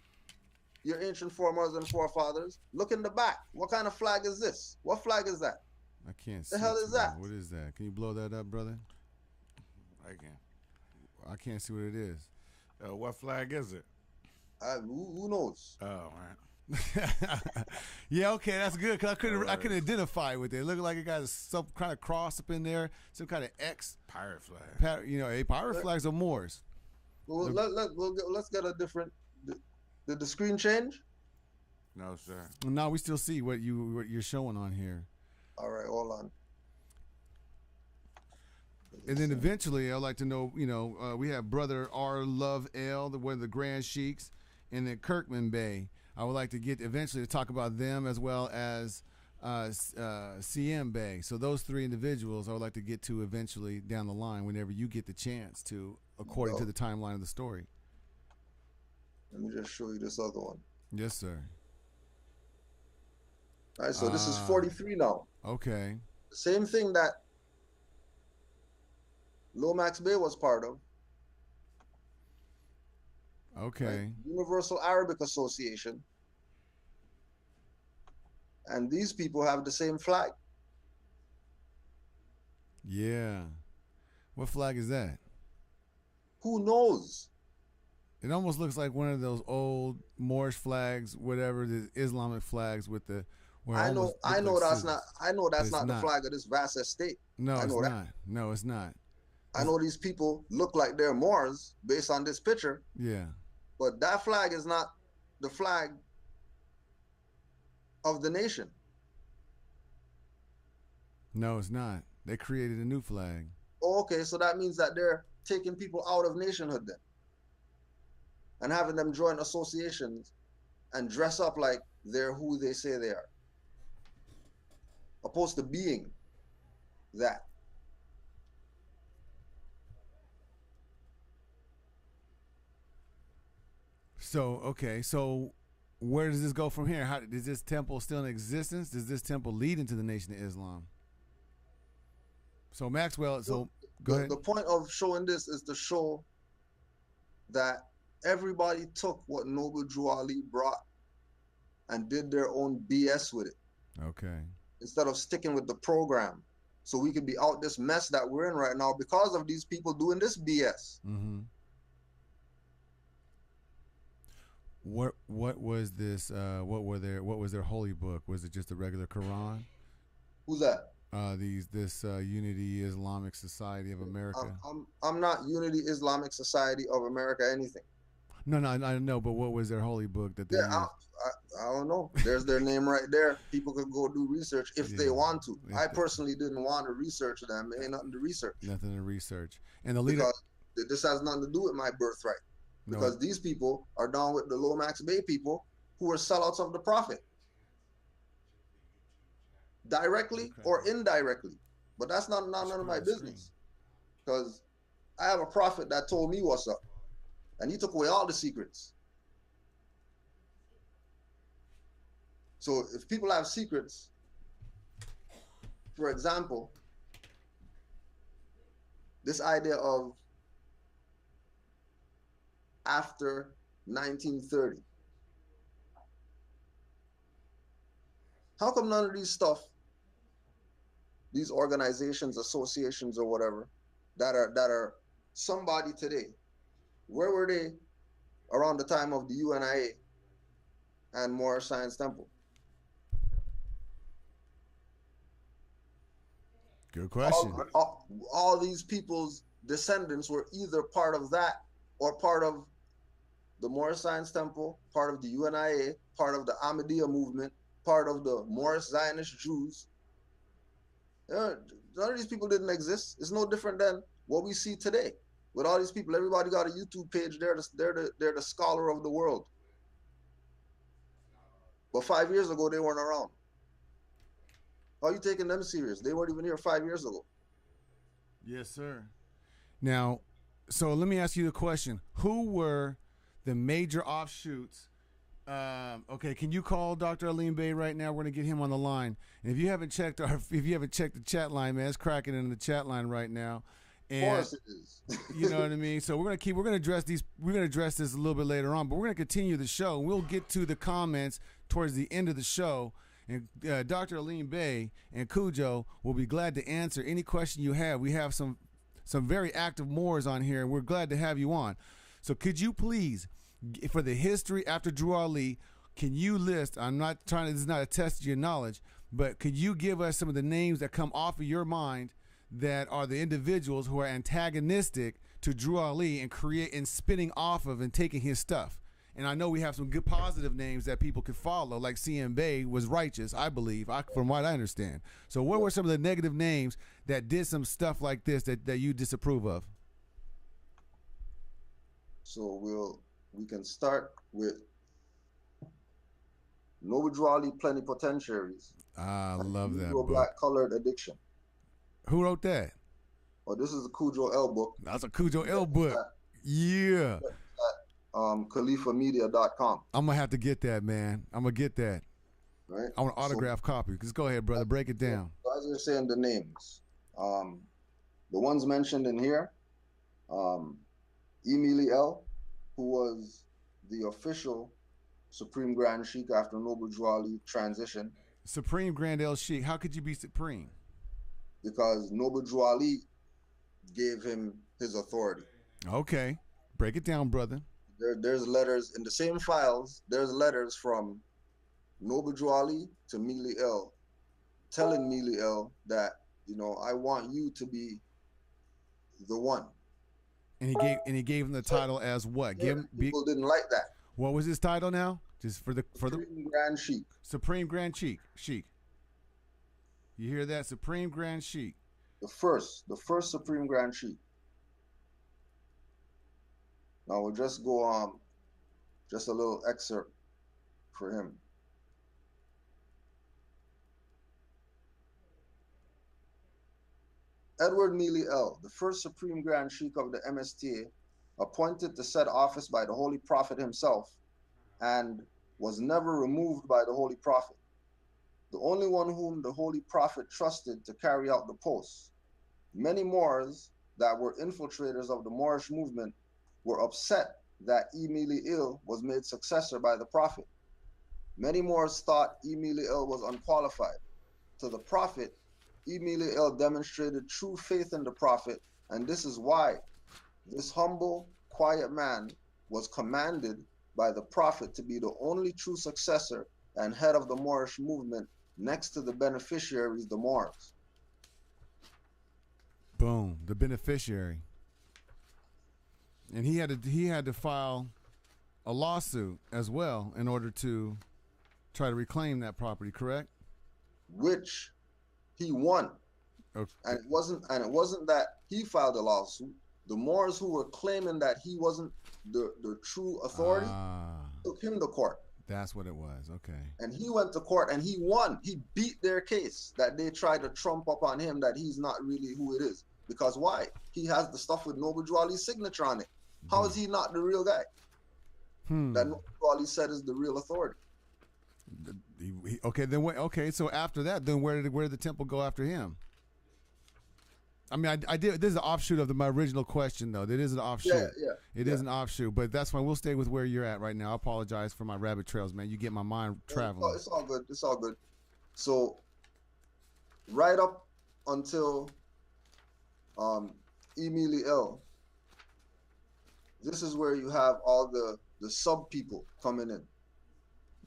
your ancient foremothers and forefathers, look in the back. What kind of flag is this? What flag is that? I can't see. The hell is that? What is that? Can you blow that up, brother? I can. I can't see what it is. What flag is it? Who knows? Oh, all right. Yeah, okay, that's good, because I couldn't identify with it. It looked like it got some kind of cross up in there, some kind of X. Pirate flag. Pirate flags are Moors. Well, let's get a different. Did the screen change? No, sir. No, we still see what you're showing on here. All right, hold on. And then eventually, I'd like to know, we have Brother R. Love L, one of the Grand Sheiks, and then Kirkman Bey. I would like to get eventually to talk about them, as well as CM Bey. So those three individuals I would like to get to eventually down the line whenever you get the chance to, according to the timeline of the story. Let me just show you this other one. Yes, sir. All right, so this is 43 now. Okay. The same thing that Lomax Bey was part of. Okay. Right? Universal Arabic Association. And these people have the same flag. Yeah. What flag is that? Who knows? It almost looks like one of those old Moorish flags, whatever, the Islamic flags with the. I know that's not the flag of this vast estate. No, it's not. No, it's not. I know these people look like they're Moors based on this picture. Yeah. But that flag is not the flag of the nation. No, it's not. They created a new flag. Oh, okay, so that means that they're taking people out of nationhood then, and having them join associations and dress up like they're who they say they are, opposed to being that. So, okay, so where does this go from here? How is this temple still in existence? Does this temple lead into the Nation of Islam? So Maxwell, go ahead. The point of showing this is to show that everybody took what Noble Drew Ali brought and did their own BS with it. Okay. Instead of sticking with the program. So we could be out this mess that we're in right now because of these people doing this BS. Mm-hmm. What was this? What was their holy book? Was it just the regular Quran? Who's that? This Unity Islamic Society of America. I'm not Unity Islamic Society of America anything. No, I know, but what was their holy book that they used? I don't know. There's their name right there. People could go do research if they want to. I personally didn't want to research them. It ain't nothing to research. Nothing to research. And the leader. Because this has nothing to do with my birthright. Because these people are down with the Lomax Bay people who are sellouts of the prophet. Directly or indirectly. But that's not none of my business. Because I have a prophet that told me what's up. And he took away all the secrets. So if people have secrets, for example, this idea of after 1930, how come none of these stuff, these organizations, associations, or whatever, that are somebody today, where were they around the time of the UNIA and Moorish Science Temple? Good question. All these people's descendants were either part of that or part of the Moorish Science Temple, part of the UNIA, part of the Ahmadiyya movement, part of the Moorish Zionist Jews. None of these people didn't exist. It's no different than what we see today. With all these people, everybody got a YouTube page. They're the scholar of the world. But 5 years ago, they weren't around. How are you taking them serious? They weren't even here 5 years ago. Yes, sir. Now, so let me ask you the question. Who were the major offshoots? Okay, can you call Dr. Alim Bey right now? We're going to get him on the line. And if you haven't checked the chat line, man, it's cracking in the chat line right now. And, of course it is. You know what I mean? So we're gonna address this a little bit later on, but we're gonna continue the show. We'll get to the comments towards the end of the show, and Dr. Alim Bey and Kudjo will be glad to answer any question you have. We have some very active Moors on here, and we're glad to have you on. So could you please, for the history after Drew Ali, can you list? This is not a test of your knowledge, but could you give us some of the names that come off of your mind that are the individuals who are antagonistic to Drew Ali and spinning off of and taking his stuff? And I know we have some good positive names that people could follow, like CM Bay was righteous, I believe, from what I understand. So what were some of the negative names that did some stuff like this that you disapprove of? So we can start with Noble Drew Ali Plenipotentiaries. I love that book. Black Colored Addiction. Who wrote that? Oh, this is a Kudjo L book. That's a Kudjo L book. Yeah. At khalifamedia.com. I'm going to have to get that, man. I'm going to get that. Right. I want an autograph copy. Just go ahead, brother. Break it down. So as you're saying the names, the ones mentioned in here, Emily L., who was the official Supreme Grand Sheikh after Noble Drew Ali transition. Supreme Grand El Sheikh. How could you be supreme? Because Noble Drew Ali gave him his authority. Okay. Break it down, brother. There's letters in the same files. There's letters from Noble Drew Ali to Mili El, telling Mili El that, I want you to be the one. And he gave him the title as what? People didn't like that. What was his title now? Just for the Supreme Grand Sheikh. Supreme Grand Sheikh. You hear that? Supreme Grand Sheikh. The first Supreme Grand Sheikh. Now we'll just go on, just a little excerpt for him. Edward Mealy L., the first Supreme Grand Sheikh of the MSTA, appointed to said office by the Holy Prophet himself, and was never removed by the Holy Prophet. The only one whom the Holy Prophet trusted to carry out the post. Many Moors that were infiltrators of the Moorish movement were upset that Emili was made successor by the Prophet. Many Moors thought Emili was unqualified. To the Prophet, Emili demonstrated true faith in the Prophet, and this is why this humble, quiet man was commanded by the Prophet to be the only true successor and head of the Moorish movement next to the beneficiaries, the Moors. Boom, the beneficiary. And he had to file a lawsuit as well in order to try to reclaim that property, correct? Which he won. Okay. And it wasn't that he filed a lawsuit. The Moors who were claiming that he wasn't the true authority took him to court. That's what it was. Okay. And he went to court and he won. He beat their case that they tried to trump up on him that he's not really who it is. Because why? He has the stuff with Noble Drew Ali's signature on it. How is he not the real guy? That Noble Drew Ali said is the real authority. Okay. So after that, then where did the temple go after him? I mean, I did. This is an offshoot of my original question, though. It is an offshoot. It is an offshoot, but that's fine. We'll stay with where you're at right now. I apologize for my rabbit trails, man. You get my mind traveling. It's all good. It's all good. So, right up until Emili, this is where you have all the sub people coming in.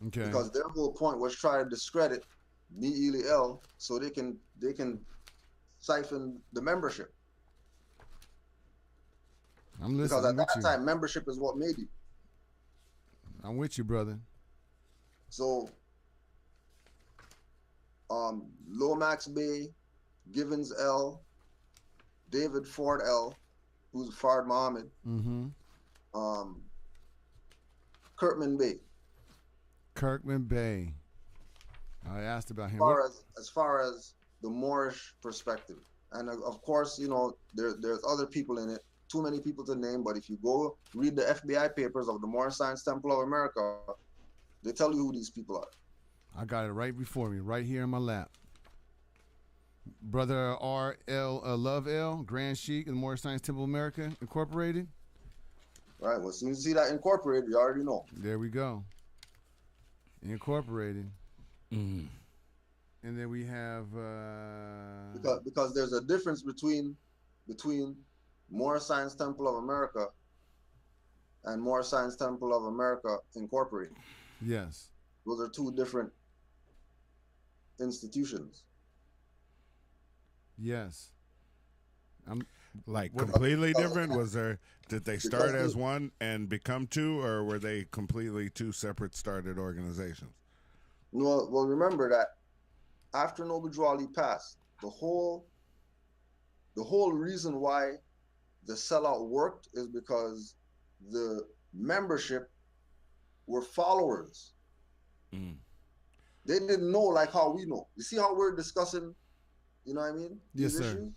Okay. Because their whole point was try to discredit Emili so they can siphon the membership. I'm listening. Because at that time, membership is what made you. I'm with you, brother. So, Lomax Bey, Givens L, David Ford L, who's Fard Muhammad, Kirkman Bey. Kirkman Bey. I asked about him. As far as the Moorish perspective, and of course, you know, there's other people in it. Too many people to name, but if you go read the FBI papers of the Moorish Science Temple of America, they tell you who these people are. I got it right before me, right here in my lap. Brother R.L. Love L, Grand Sheik, and Moorish Science Temple of America, Incorporated. Right. Well, as soon as you see that Incorporated, you already know. There we go. Incorporated. And then we have because there's a difference between Moorish Science Temple of America and Moorish Science Temple of America Incorporated. Yes. Those are two different institutions. Yes. Completely different? Did they start as one and become two, or were they completely two separate started organizations? Well, remember that after Noble Drew Ali passed, the whole reason why the sellout worked is because the membership were followers. They didn't know like how we know. You see how we're discussing, you know what I mean? These issues?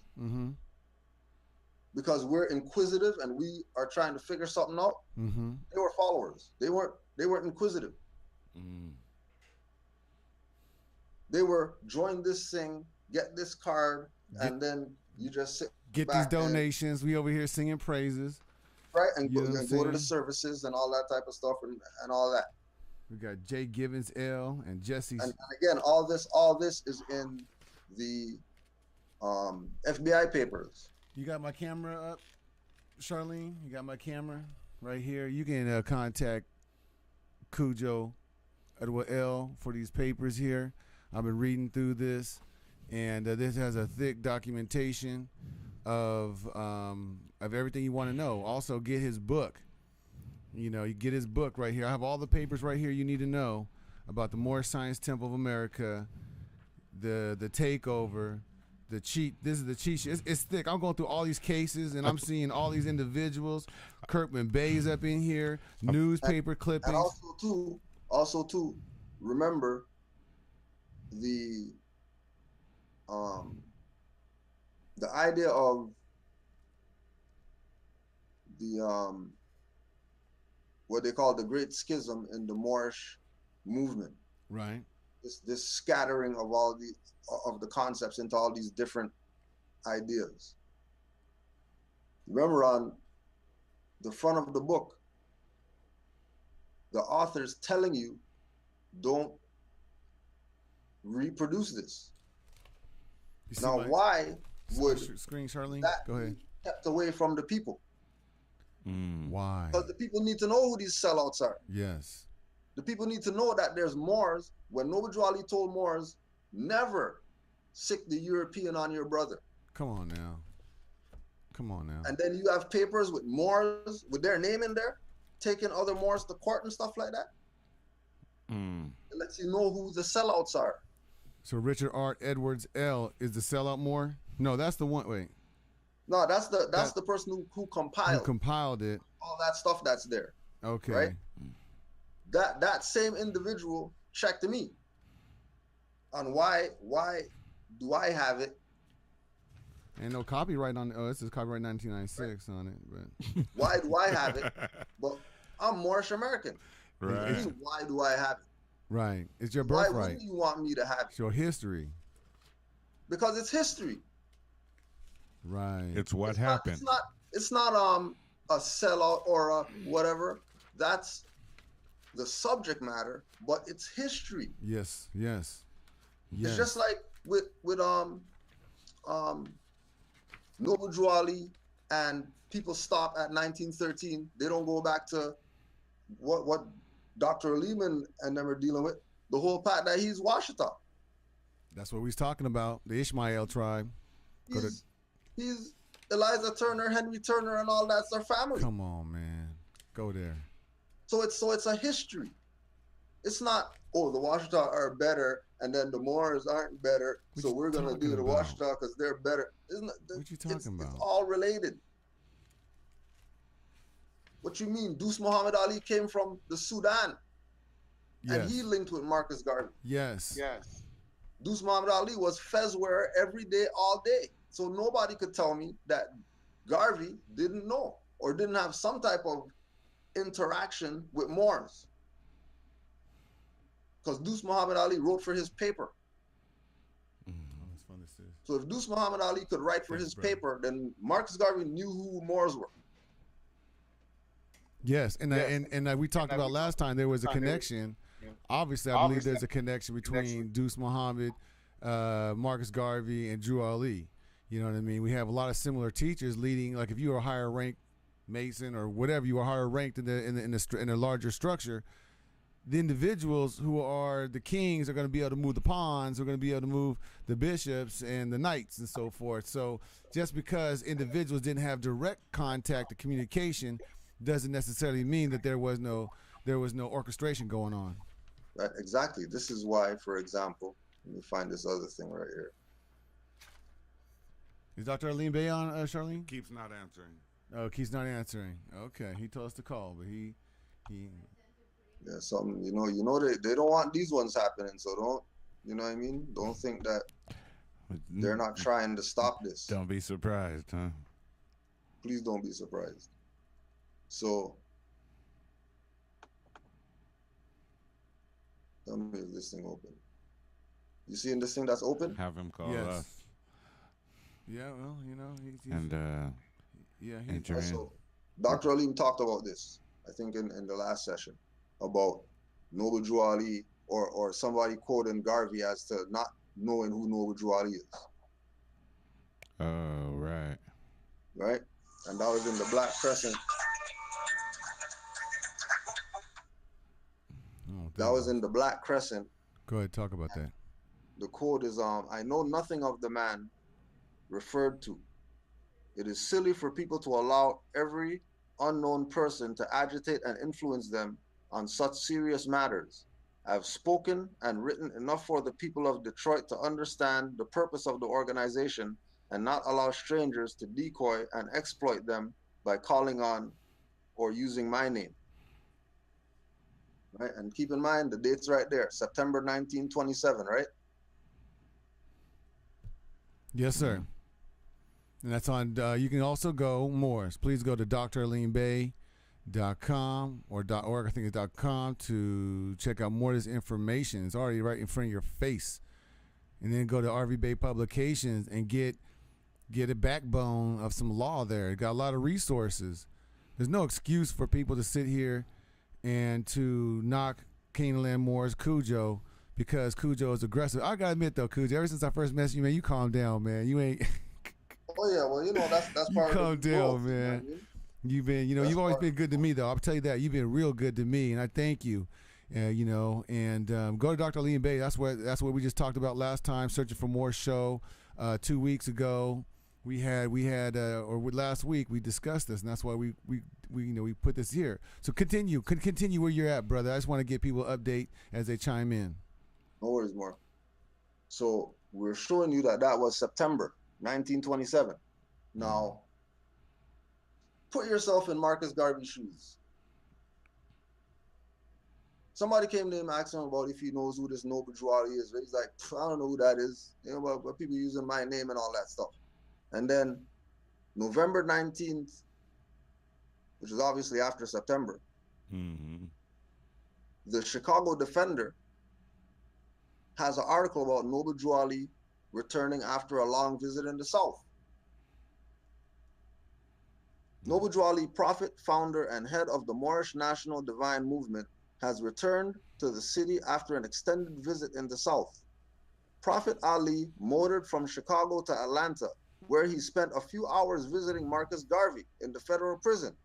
Because we're inquisitive and we are trying to figure something out. They were followers. They weren't inquisitive. They were join this thing, get this card, and then you just get these donations. We over here singing praises. Right, and go to the services and all that type of stuff and all that. We got Jay Givens L and Jesse's. And again, all this is in the FBI papers. You got my camera up, Charlene? You got my camera right here. You can contact Kudjo Edward L for these papers here. I've been reading through this, and this has a thick documentation of everything you want to know. Also, get his book. You know, you get his book right here. I have all the papers right here you need to know about the Moorish Science Temple of America, the takeover, the cheat. This is the cheat sheet. It's thick. I'm going through all these cases, and I'm seeing all these individuals. Kirkman Bay's up in here, newspaper clippings. And also too, remember the idea of the what they call the Great Schism in the Moorish movement. Right. This scattering of all the concepts into all these different ideas. Remember the front of the book, the author's telling you, don't reproduce this. Now, why would screen, Charlene? that Go ahead. be kept away from the people? Why? Because the people need to know who these sellouts are. Yes. The people need to know that there's Moors. When Noble Ali told Moors, never sick the European on your brother. Come on now. Come on now. And then you have papers with Moors with their name in there, taking other Moors to court and stuff like that. It lets you know who the sellouts are. So Richard Art Edwards L is the sellout Moor? No, that's the one. Wait. No, that's the person who compiled it. All that stuff that's there. Okay. Right? That same individual checked me on why do I have it? Ain't no copyright on it. Oh, this is copyright 1996 on it. But why do I have it? But I'm Moorish American. Right. Why do I have it? Right. It's your Why birthright. wouldn't you want me to have it? It's your history. Because it's history. Right. It's what happened. It's not a sellout or a whatever. That's the subject matter, but it's history. Yes. Yes. It's just like with Noble Drew Ali and people stop at 1913. They don't go back to what Dr. Alim and them are dealing with. The whole part that he's Washita. That's what we was talking about. The Ishmael tribe. He's Eliza Turner, Henry Turner, and all that's their family. Come on, man. Go there. So it's a history. It's not, oh, the Washita are better and then the Moors aren't better, so we're gonna do the Washita because they're better. What you talking about? It's all related. What you mean? Deuce Muhammad Ali came from the Sudan, and he linked with Marcus Garvey. Yes. Yes. Deuce Muhammad Ali was fez wearer every day, all day. So nobody could tell me that Garvey didn't know or didn't have some type of interaction with Moors. Because Deuce Muhammad Ali wrote for his paper. So if Deuce Muhammad Ali could write for his paper, then Marcus Garvey knew who Moors were. Yes, and we talked about last time there was a connection. Obviously, I believe there's a connection between Deuce Muhammad, Marcus Garvey, and Drew Ali. You know what I mean? We have a lot of similar teachers leading. Like if you were a higher ranked Mason or whatever, you were higher ranked in the larger structure. The individuals who are the kings are going to be able to move the pawns, are going to be able to move the bishops and the knights and so forth. So just because individuals didn't have direct contact or communication doesn't necessarily mean that there was no orchestration going on. Right, exactly. This is why, for example, let me find this other thing right here. Is Dr. Alim Bey on, Charlene? Keeps not answering. Oh, keeps not answering. Okay, he told us to call, but he. Yeah, something you know they don't want these ones happening, so don't, you know what I mean? Don't think that they're not trying to stop this. Don't be surprised, huh? Please don't be surprised. So, tell me if this thing open. You seeing this thing that's open? Have him call us. Yeah, well, you know, Also, Dr. Alim talked about this, I think, in the last session, about Noble Drew Ali or somebody quoting Garvey as to not knowing who Noble Drew Ali is. Oh, right. Right? And that was in the Black Crescent. That was in the Black Crescent. Go ahead, talk about that. The quote is, I know nothing of the man referred to. It is silly for people to allow every unknown person to agitate and influence them on such serious matters. I have spoken and written enough for the people of Detroit to understand the purpose of the organization and not allow strangers to decoy and exploit them by calling on or using my name. Right? And keep in mind the date's right there, September 1927, right? Yes, sir. And that's on, you can also go, Moors, please go to dralimbay.com or .org, I think it's .com, to check out more of this information. It's already right in front of your face. And then go to RV Bay Publications and get a backbone of some law there. It got a lot of resources. there's no excuse for people to sit here and to knock Canaanland Moor's Kudjo because Kudjo is aggressive. I gotta admit though, Kudjo, ever since I first met you, man, you calm down, man. You ain't. Oh yeah, well, you know that's you part calm of the down, growth, man. You know what I mean? You've been, you know, you've always been good to me, though. I'll tell you that. You've been real good to me, and I thank you. You know, and go to Dr. Alim Bey. That's what we just talked about last time. Searching for More show 2 weeks ago. Last week we discussed this, and that's why we put this here. So continue where you're at, brother. I just want to get people update as they chime in. No worries, Mark. So we're showing you that was September 1927. Now, put yourself in Marcus Garvey's shoes. Somebody came to him, asked him about if he knows who this Noble Drew Ali is. He's like, I don't know who that is. You know, but people using my name and all that stuff. And then November 19th, which is obviously after September, the Chicago Defender has an article about Noble Drew Ali returning after a long visit in the South. Noble Drew Ali, prophet, founder, and head of the Moorish National Divine Movement, has returned to the city after an extended visit in the South. Prophet Ali motored from Chicago to Atlanta, where he spent a few hours visiting Marcus Garvey in the federal prison.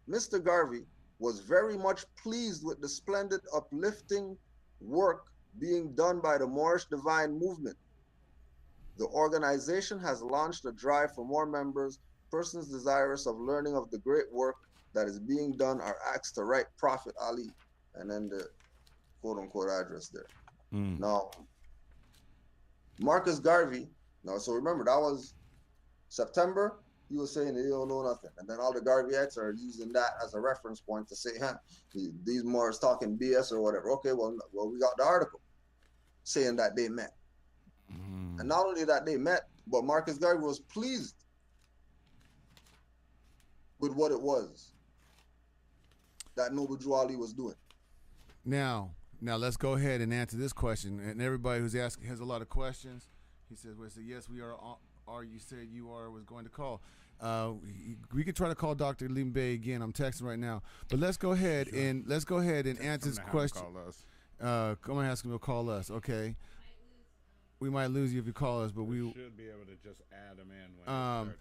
Mr. Garvey was very much pleased with the splendid, uplifting work being done by the Moorish Divine Movement. The organization has launched a drive for more members. Persons desirous of learning of the great work that is being done are asked to write Prophet Ali, and then the quote-unquote address there. Now, Marcus Garvey, so remember, that was September. He was saying that he don't know nothing. And then all the Garveyettes are using that as a reference point to say, these Moors talking BS or whatever. Okay, well, we got the article saying that they met. And not only that they met, but Marcus Garvey was pleased with what it was that Noble Drew Ali was doing. Now let's go ahead and answer this question. And everybody who's asking has a lot of questions. He says, well, yes, we are. You said you was going to call. We could try to call Dr. Limbe again. I'm texting right now. But let's go ahead and answer this question. Come on, ask him to call us. Okay. We might lose you if you call us, but we should be able to just add them in.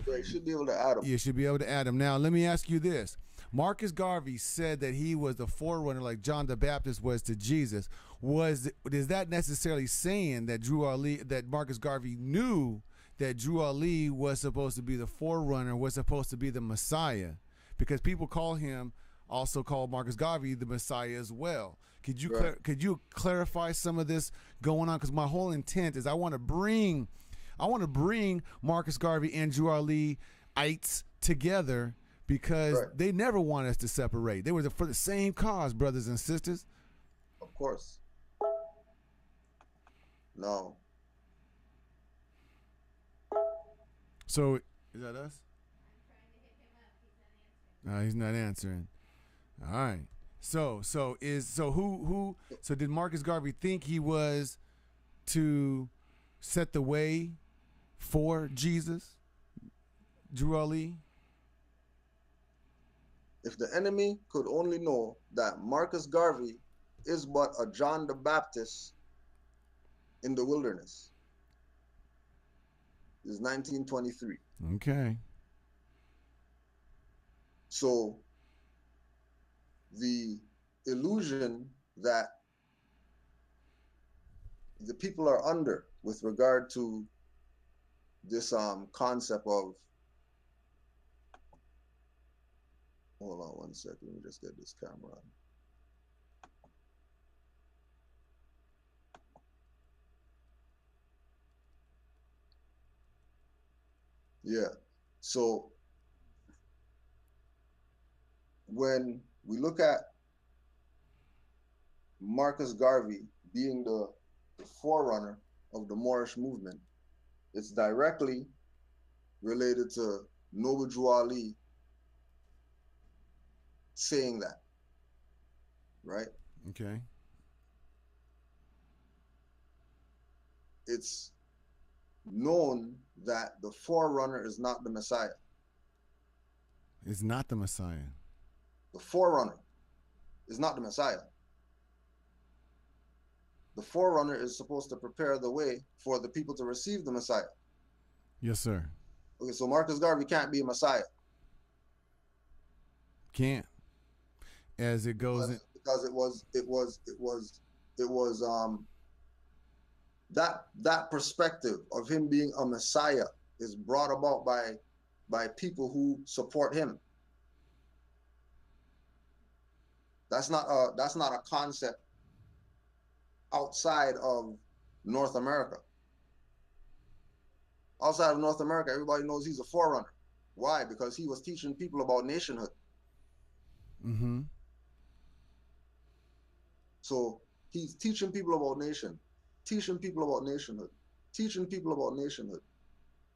You should be able to add them. You should be able to add them. Now, let me ask you this. Marcus Garvey said that he was the forerunner like John the Baptist was to Jesus. Is that necessarily saying that Marcus Garvey knew that Drew Ali was supposed to be the forerunner, was supposed to be the Messiah? Because people also call Marcus Garvey the Messiah as well. Could you clarify some of this going on? Because my whole intent is I want to bring Marcus Garvey and Drew Ali-ites together because they never want us to separate. They were for the same cause, brothers and sisters. Of course. No. So is that us? No, he's not answering. All right. So did Marcus Garvey think he was to set the way for Jesus, Drew Ali? If the enemy could only know that Marcus Garvey is but a John the Baptist in the wilderness. This is 1923. Okay. So the illusion that the people are under with regard to this concept of, hold on 1 second, let me just get this camera on. Yeah, so when we look at Marcus Garvey being the forerunner of the Moorish movement, it's directly related to Noble Drew Ali saying that, right? Okay. It's known that the forerunner is not the Messiah. It's not the Messiah. The forerunner is not the Messiah. The forerunner is supposed to prepare the way for the people to receive the Messiah. Yes, sir. Okay, so Marcus Garvey can't be a Messiah. Can't. As it goes in, because it was that perspective of him being a Messiah is brought about by people who support him. That's not a concept outside of North America. Outside of North America, everybody knows he's a forerunner. Why? Because he was teaching people about nationhood. Mm-hmm. So he's teaching people about nationhood.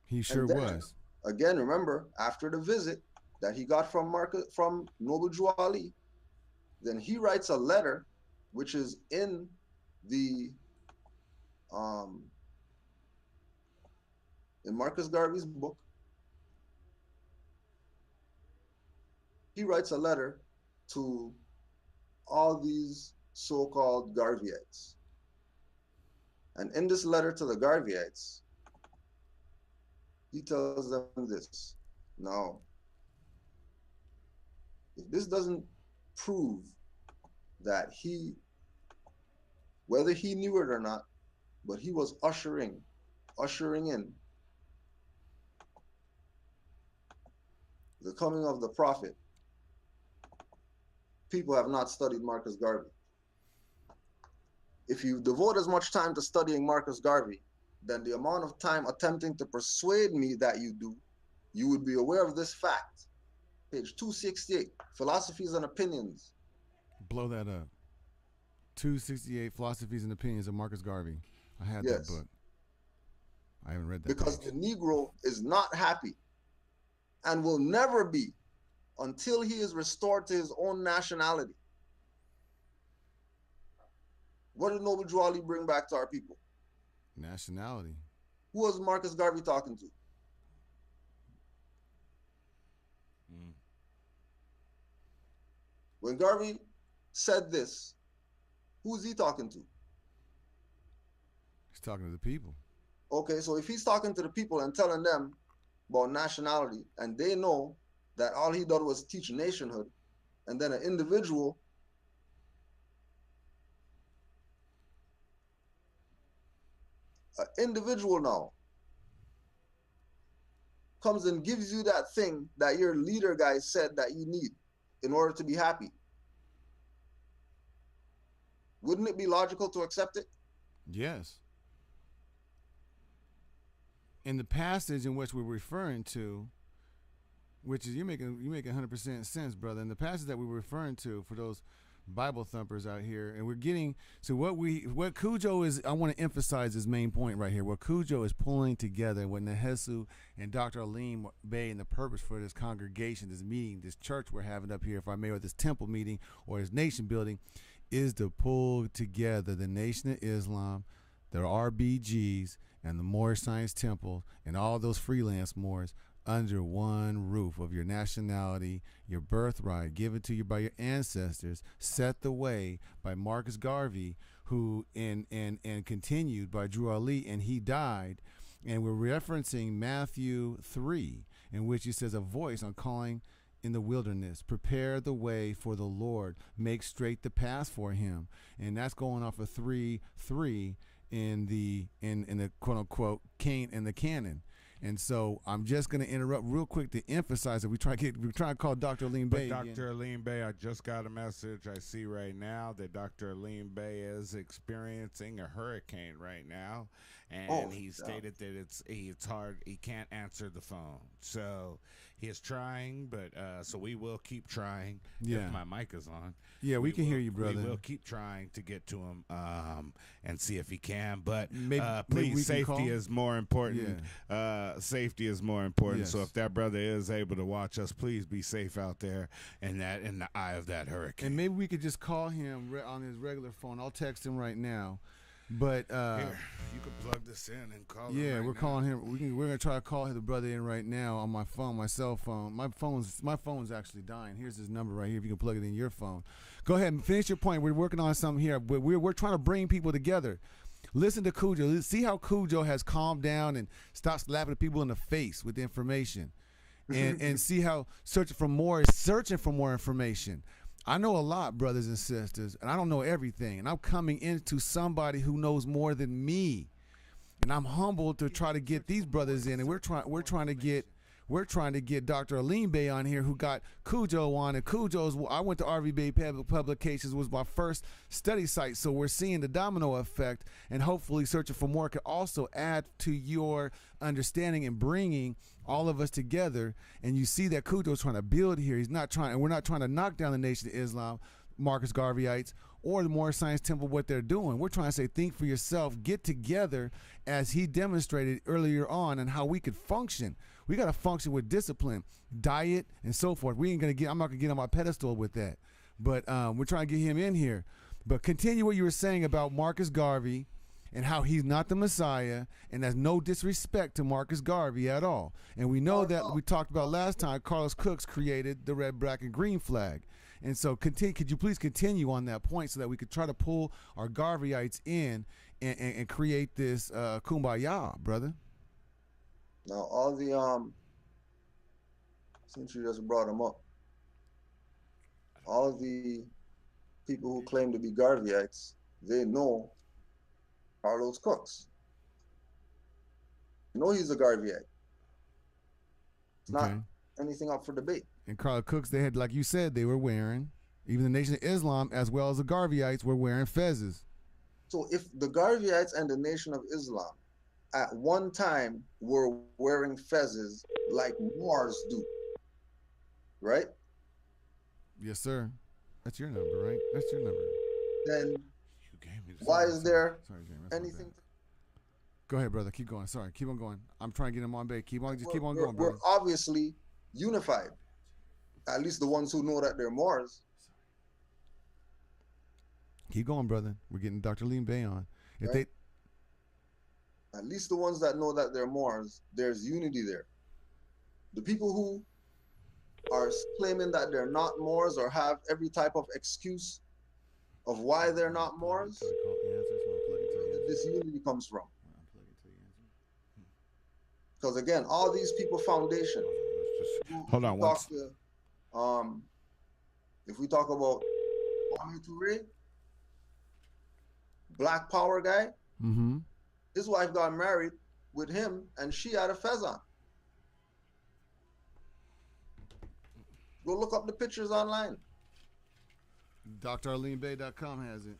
He sure was. Again, remember, after the visit that he got from Noble Drew Ali, then he writes a letter, which is in the in Marcus Garvey's book. He writes a letter to all these so-called Garveyites. And in this letter to the Garveyites, he tells them this. Now, if this doesn't prove that whether he knew it or not, but he was ushering in the coming of the prophet, people have not studied Marcus Garvey. If you devote as much time to studying Marcus Garvey, then the amount of time attempting to persuade me that you do, you would be aware of this fact. Page 268, Philosophies and Opinions. Blow that up. 268, Philosophies and Opinions of Marcus Garvey. I had Yes. that book. I haven't read that. Because page. the Negro is not happy and will never be until he is restored to his own nationality. What did Noble Drew Ali bring back to our people? Nationality. Who was Marcus Garvey talking to? When Garvey said this, who is he talking to? He's talking to the people. Okay, so if he's talking to the people and telling them about nationality, and they know that all he did was teach nationhood, and then an individual now comes and gives you that thing that your leader guy said that you need in order to be happy. Wouldn't it be logical to accept it? Yes. In the passage in which we're referring to, which is you're making 100% sense, brother. In the passage that we're referring to, for those Bible thumpers out here, and we're getting so what Kudjo is. I want to emphasize his main point right here. What Kudjo is pulling together, what Nehesu and Dr. Alim Bey, and the purpose for this congregation, this meeting, this church we're having up here, if I may, or this temple meeting or this nation building, is to pull together the Nation of Islam, the RBGs, and the Moorish Science Temple, and all those freelance Moors under one roof of your nationality, your birthright given to you by your ancestors, set the way by Marcus Garvey, who and continued by Drew Ali, and he died. And we're referencing Matthew 3, in which he says, a voice on calling in the wilderness, prepare the way for the Lord, make straight the path for him. And that's going off of 3:3 in the quote unquote canon. And so I'm just going to interrupt real quick to emphasize that we're trying to call Dr. Alim Bey. Dr. Alim Bey, I just got a message. I see right now that Dr. Alim Bey is experiencing a hurricane right now, and he stated that it's hard. He can't answer the phone, so he is trying. But so we will keep trying. Yeah, if my mic is on. Yeah, we can hear you, brother. We will keep trying to get to him and see if he can. But maybe please, safety is more important. Yeah. Safety is more important. Yes. So if that brother is able to watch us, please be safe out there in the eye of that hurricane. And maybe we could just call him on his regular phone. I'll text him right now. But you could plug this in and call him. Yeah, right we're now. calling him. We're gonna try to call the brother in right now on my phone, my cell phone. My phone's actually dying. Here's his number right here. If you can plug it in your phone, go ahead and finish your point. We're working on something here, but we're trying to bring people together. Listen to Kudjo. See how Kudjo has calmed down and stopped slapping people in the face with information, and see how searching for more is searching for more information. I know a lot, brothers and sisters, and I don't know everything. And I'm coming into somebody who knows more than me, and I'm humbled to try to get these brothers in. And we're trying to get Dr. Alim Bey on here, who got Kudjo on. And Kudjo's, I went to RV Bay Publications, was my first study site. So we're seeing the domino effect, and hopefully searching for more could also add to your understanding and bringing all of us together. And you see that Kudjo's trying to build here. He's not trying, and we're not trying to knock down the Nation of Islam, Marcus Garveyites, or the Moorish Science Temple, what they're doing. We're trying to say, think for yourself, get together, as he demonstrated earlier on, and how we could function. We got to function with discipline, diet, and so forth. I'm not gonna get on my pedestal with that, but we're trying to get him in here. But continue what you were saying about Marcus Garvey and how he's not the Messiah, and there's no disrespect to Marcus Garvey at all. And we know that we talked about last time, Carlos Cooks created the red, black, and green flag. And so could you please continue on that point so that we could try to pull our Garveyites in and create this kumbaya, brother? Now, all the, since you just brought them up, all the people who claim to be Garveyites, they know Carlos Cooks. You know he's a Garveyite. It's not anything up for debate. And Carlos Cooks, they had, like you said, they were wearing, even the Nation of Islam as well as the Garveyites were wearing fezzes. So if the Garveyites and the Nation of Islam at one time were wearing fezzes like Moors do, right? Yes, sir. That's your number, right? That's your number. Then why is there anything? Go ahead, brother. Keep going. Sorry. Keep on going. I'm trying to get him on base. Keep on going, brother. We're obviously unified. At least the ones who know that they're Moors. Keep going, brother. We're getting Dr. Alim Bey on. At least the ones that know that they're Moors, there's unity there. The people who are claiming that they're not Moors or have every type of excuse of why they're not Moors, this unity comes from. Because again, all these people foundation. Hold on. If we talk about Kwame Ture, Black Power guy, his wife got married with him, and she had a fez on. Go look up the pictures online. DrAlimBay.com has it.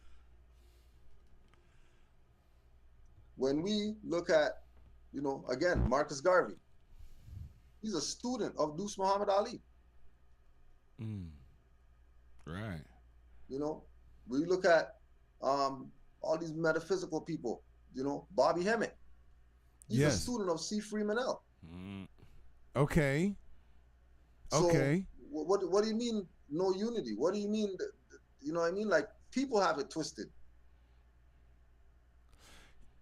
When we look at, again, Marcus Garvey, he's a student of Deuce Muhammad Ali. Right. We look at all these metaphysical people, Bobby Hemmett. He's a student of C. Freeman L. Okay. Okay. So what do you mean no unity? What do you mean? You know what I mean? Like, people have it twisted.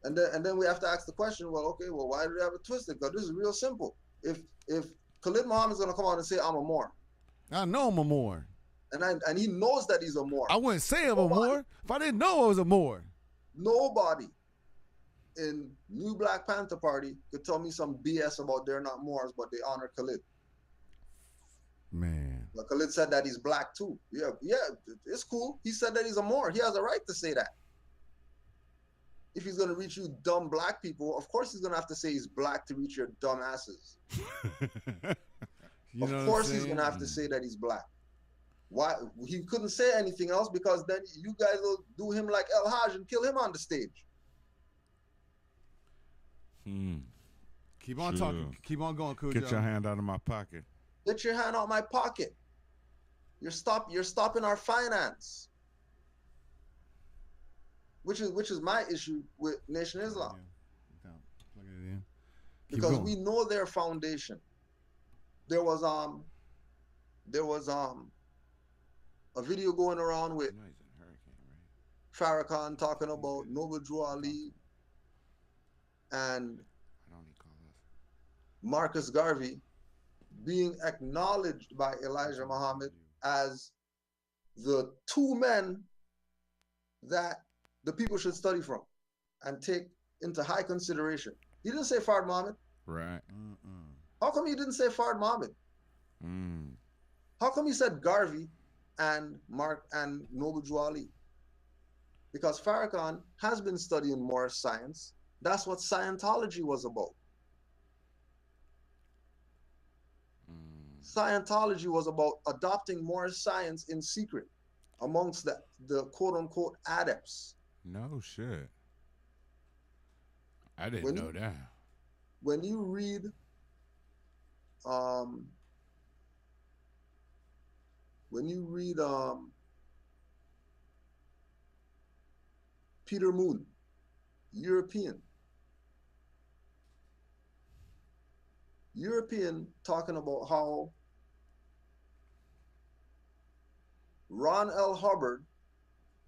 And then we have to ask the question, why do they have it twisted? Because this is real simple. If Khalid Muhammad's gonna come out and say I'm a Moor, I know I'm a Moor, and he knows that he's a Moor. I wouldn't say I'm a Moor if I didn't know I was a Moor. Nobody in New Black Panther Party could tell me some BS about they're not Moors, but they honor Khalid. Man. Like, Khalid said that he's black too. Yeah, it's cool. He said that he's a Moor. He has a right to say that. If he's gonna reach you dumb black people, of course he's gonna have to say he's black to reach your dumb asses. Of course he's gonna have to say that he's black. Why? He couldn't say anything else, because then you guys will do him like El Hajj and kill him on the stage. Keep on talking. Keep on going, Kudjo. Get your hand out of my pocket. Get your hand out of my pocket. You're stopping our finance. Which is my issue with Nation of Islam. Because we know their foundation. There was a video going around with Farrakhan talking about Noble Drew Ali and Marcus Garvey being acknowledged by Elijah Muhammad as the two men that the people should study from and take into high consideration. He didn't say Fard Muhammad. Right. How come he didn't say Fard Muhammad? How come he said Garvey and Noble Jew Ali? Because Farrakhan has been studying Moorish science. That's what Scientology was about. Scientology was about adopting Moorish science in secret amongst the quote-unquote adepts. No shit. I didn't know that. When you read Peter Moon, European talking about how Ron L. Hubbard,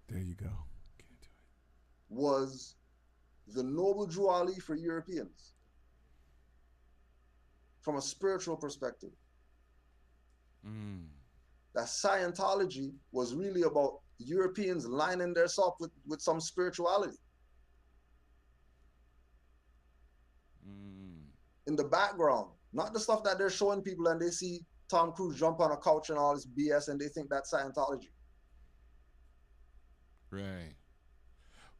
there you go, get into it, was the Noble Jew Ali for Europeans from a spiritual perspective. That Scientology was really about Europeans lining themselves with some spirituality. In the background, not the stuff that they're showing people and they see Tom Cruise jump on a couch and all this BS and they think that's Scientology. Right.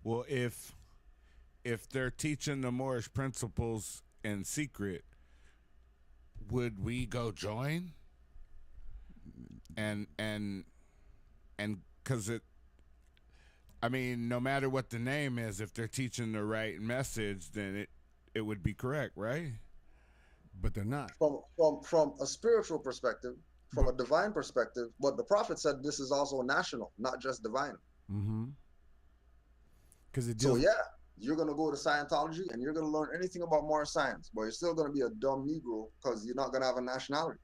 Well, if they're teaching the Moorish principles in secret, would we go join? And because no matter what the name is, if they're teaching the right message, then it would be correct, right? But they're not. From a spiritual perspective, from a divine perspective, but the prophet said this is also national, not just divine. So yeah, you're gonna go to Scientology and you're gonna learn anything about Moorish science, but you're still gonna be a dumb Negro because you're not gonna have a nationality.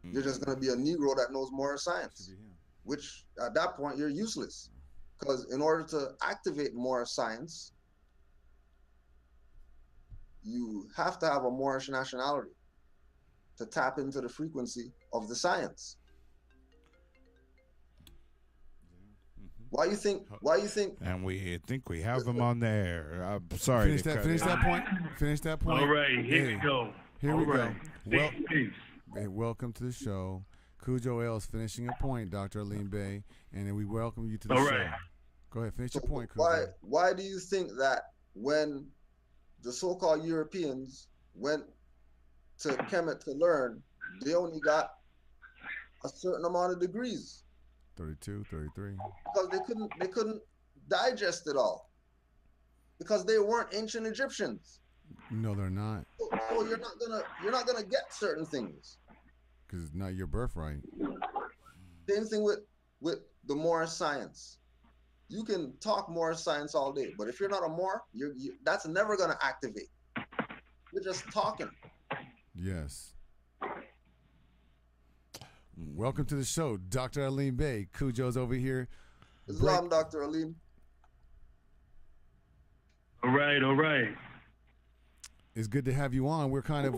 You're just gonna be a Negro that knows Moorish science, which at that point you're useless. Because in order to activate Moorish science, you have to have a Moorish nationality to tap into the frequency of the science. Why you think? And we think we have them on there. I'm sorry. Finish that point. All right, here we go. Here we go. Well, peace. Hey, welcome to the show. Kudjo L is finishing a point, Dr. Alim Bey, and then we welcome you to the show. Go ahead, finish your point, Kudjo. Why do you think that when the so-called Europeans went to Kemet to learn, they only got a certain amount of degrees? 32, 33. Because they couldn't digest it all. Because they weren't ancient Egyptians. No, they're not. So you're not gonna get certain things. Because it's not your birthright. Same thing with the Moorish science. You can talk Moorish science all day, but if you're not a Moor, that's never gonna activate. You're just talking. Yes. Welcome to the show, Dr. Alim Bey. Kudjo's over here. Islam, Dr. Alim. All right. It's good to have you on. We're kind of,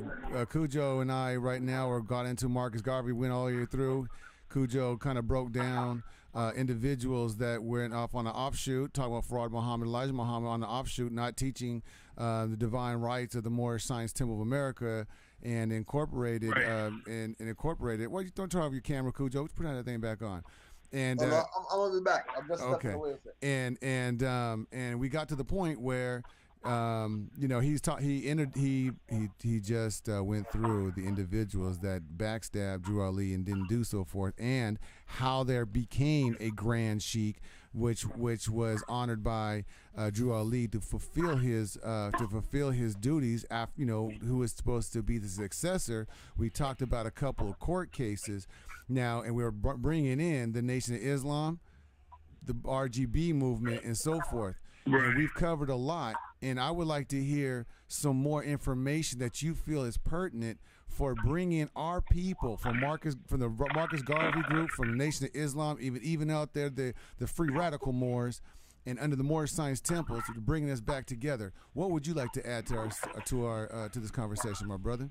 Kudjo and I right now got into Marcus Garvey, went all the way through. Kudjo kind of broke down individuals that went off on the offshoot, talking about Fard Muhammad, Elijah Muhammad on the offshoot, not teaching the divine rights of the Moorish Science Temple of America, and incorporated and incorporated. Well, you don't turn off your camera, Kudjo. Put that thing back on. And I'm gonna be back. I'm just stepping away with it. And we got to the point where he just went through the individuals that backstabbed Drew Ali and didn't do so forth, and how there became a grand sheik, which was honored by Drew Ali to fulfill his duties after, who was supposed to be the successor. We talked about a couple of court cases now, and we're bringing in the Nation of Islam, the RGB movement, and so forth. And we've covered a lot, and I would like to hear some more information that you feel is pertinent for bringing our people from the Marcus Garvey group, from the Nation of Islam, even out there the free radical Moors, and under the Moorish Science Temple, so bringing us back together. What would you like to add to this conversation, my brother?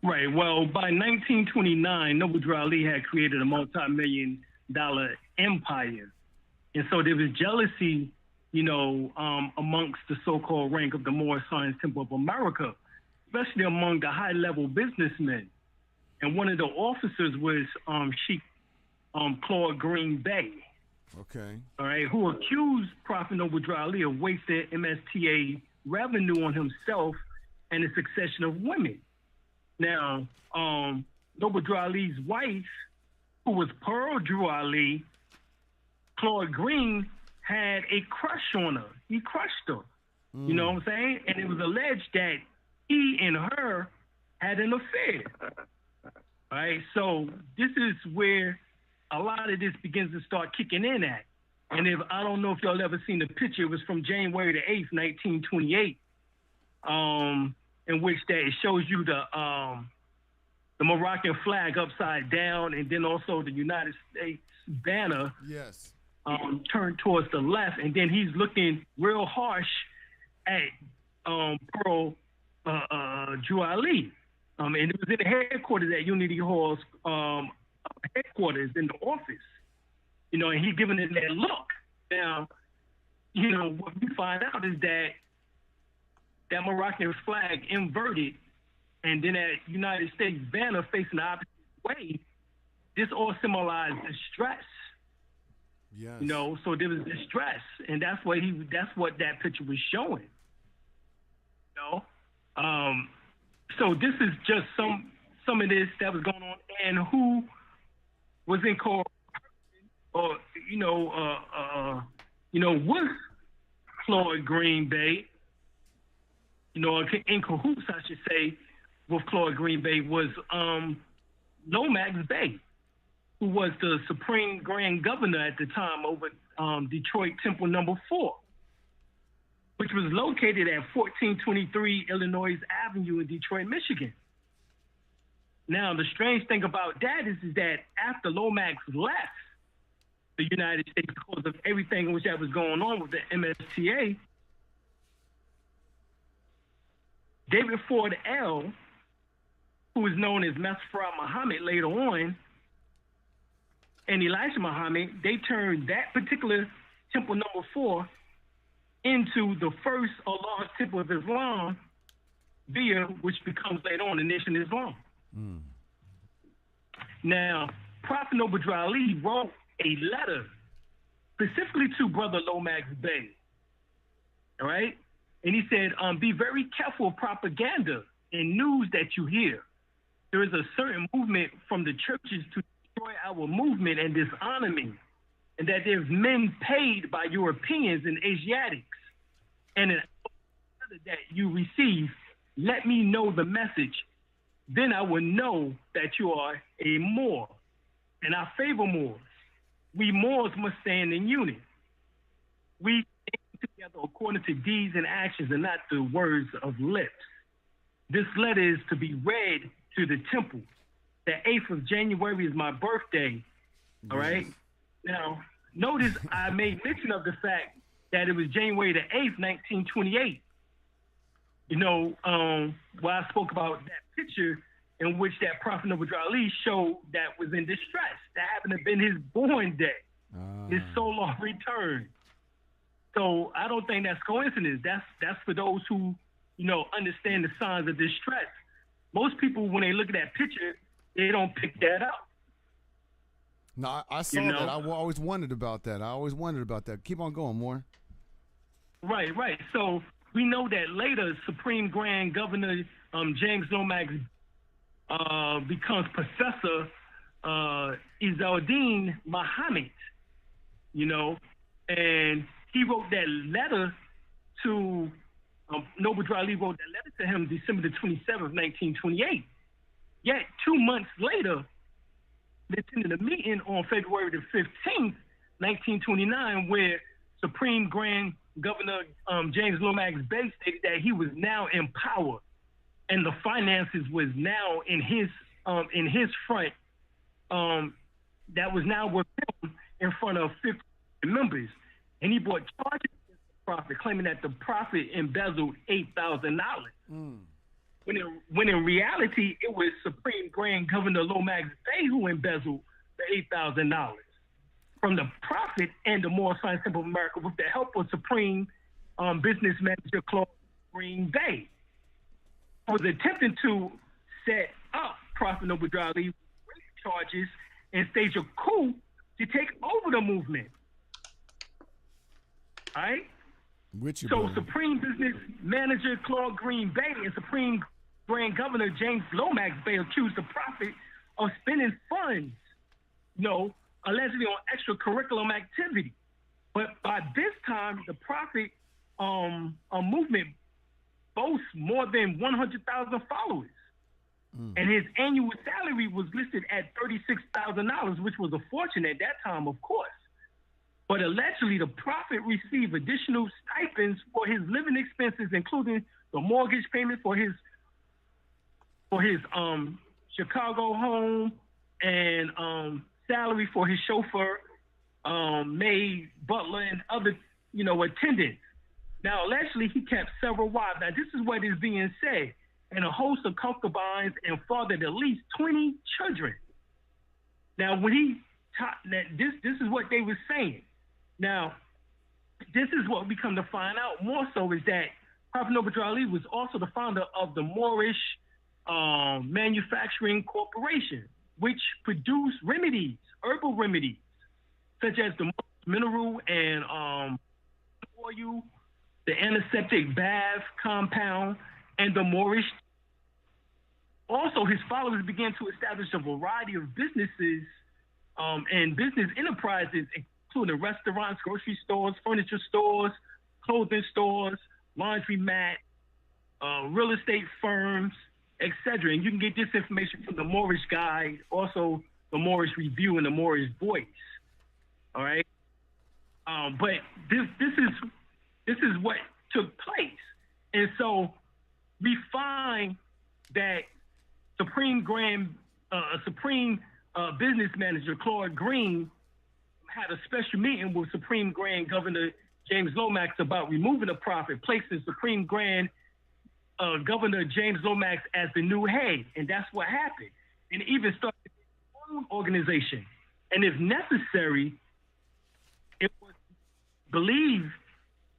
Right. Well, by 1929, Noble Drew Ali had created a multi-million-dollar empire, and so there was jealousy, amongst the so-called rank of the Moorish Science Temple of America, especially among the high-level businessmen. And one of the officers was Sheikh Claude Green Bay. Okay. All right, who accused Prophet Noble Drew Ali of wasting MSTA revenue on himself and a succession of women. Now, Noble Drew Ali's wife, who was Pearl Drew Ali, Claude Green had a crush on her. He crushed her. You know what I'm saying? And it was alleged that he and her had an affair. All right, so this is where a lot of this begins to start kicking in at. And if I don't know if y'all ever seen the picture, it was from January the 8th, 1928, in which that it shows you the Moroccan flag upside down, and then also the United States banner turned towards the left, and then he's looking real harsh at Pearl Drew Ali. And it was in the headquarters at Unity Hall's headquarters in the office, and he's giving it that look. Now, what we find out is that Moroccan flag inverted, and then that United States banner facing the opposite way, this all symbolized distress. Yes. So there was distress, and that's what that picture was showing. So this is just some of this that was going on, and who was in with Claude Green Bay, in cahoots, I should say, with Claude Green Bay was Lomax Bey, who was the Supreme Grand Governor at the time over Detroit Temple No. 4, which was located at 1423 Illinois Avenue in Detroit, Michigan. Now, the strange thing about that is that after Lomax left the United States because of everything which that was going on with the MSTA, David Ford L., who was known as Masfar Muhammad later on, and Elijah Muhammad, they turned that particular Temple No. 4 into the first Allah's Temple of Islam, which becomes later on the Nation of Islam. Now, Prophet Noble Drew Ali wrote a letter specifically to Brother Lomax Bey, all right? And he said, be very careful of propaganda and news that you hear. There is a certain movement from the churches to destroy our movement and dishonor me, and that there's men paid by Europeans and Asiatics, and an order that you receive, let me know the message. Then I will know that you are a Moor, and I favor Moors. We Moors must stand in unity. We stand together according to deeds and actions and not the words of lips. This letter is to be read to the temple. The 8th of January is my birthday, all right? Now, notice I made mention of the fact that it was January the 8th, 1928. Where I spoke about that picture in which that Prophet Noble Drew Ali showed that was in distress. That happened to have been his born day, his soul return. So I don't think that's coincidence. That's for those who, understand the signs of distress. Most people, when they look at that picture, they don't pick that up. No, I saw that. I always wondered about that. Keep on going, Moore. Right. So we know that later Supreme Grand Governor James Lomax becomes Professor Izzeldin Muhammad, and he wrote that letter to Noble Drew Ali wrote that letter to him December the 27th, 1928. Yet 2 months later, they attended a meeting on February the 15th, 1929, where Supreme Grand Governor James Lomax Bey stated that he was now in power, and the finances was now in his front. That was now with him in front of 50 members. and he brought charges against the prophet, claiming that the prophet embezzled $8,000. When in reality, it was Supreme Grand Governor Lomax Bey who embezzled the $8,000 from the prophet and the Moor Science Temple of America with the help of Supreme Business Manager Claude Green Bay. Was attempting to set up Prophet Noble Drew Ali with rape charges and stage a coup to take over the movement. All right? So Supreme Business Manager Claude Green Bay and Supreme Grand Governor James Lomax Bey accused the prophet of spending funds, allegedly on extracurricular activity. But by this time, the prophet movement boasts more than 100,000 followers. And his annual salary was listed at $36,000, which was a fortune at that time, of course. But allegedly, the prophet received additional stipends for his living expenses, including the mortgage payment for his Chicago home and salary for his chauffeur, maid, butler, and other, attendants. Now, allegedly, he kept several wives. Now, this is what is being said. And a host of concubines and fathered at least 20 children. Now, when he taught that, this is what they were saying. Now, this is what we come to find out more so is that Prophet Noble Drew Ali was also the founder of the Moorish Manufacturing Corporation, which produced remedies, herbal remedies, such as the mineral and oil, the antiseptic bath compound, and the Moorish. Also, his followers began to establish a variety of businesses and business enterprises, including restaurants, grocery stores, furniture stores, clothing stores, laundry mat, real estate firms, etc. And you can get this information from the Moorish Guide, also the Moorish Review and the Moorish Voice. All right, but this is what took place, and so we find that Supreme Business Manager Claude Green had a special meeting with Supreme Grand Governor James Lomax about removing the prophet, placing Supreme Grand Governor James Lomax as the new head, and that's what happened. And even started his own organization, and if necessary, it was believed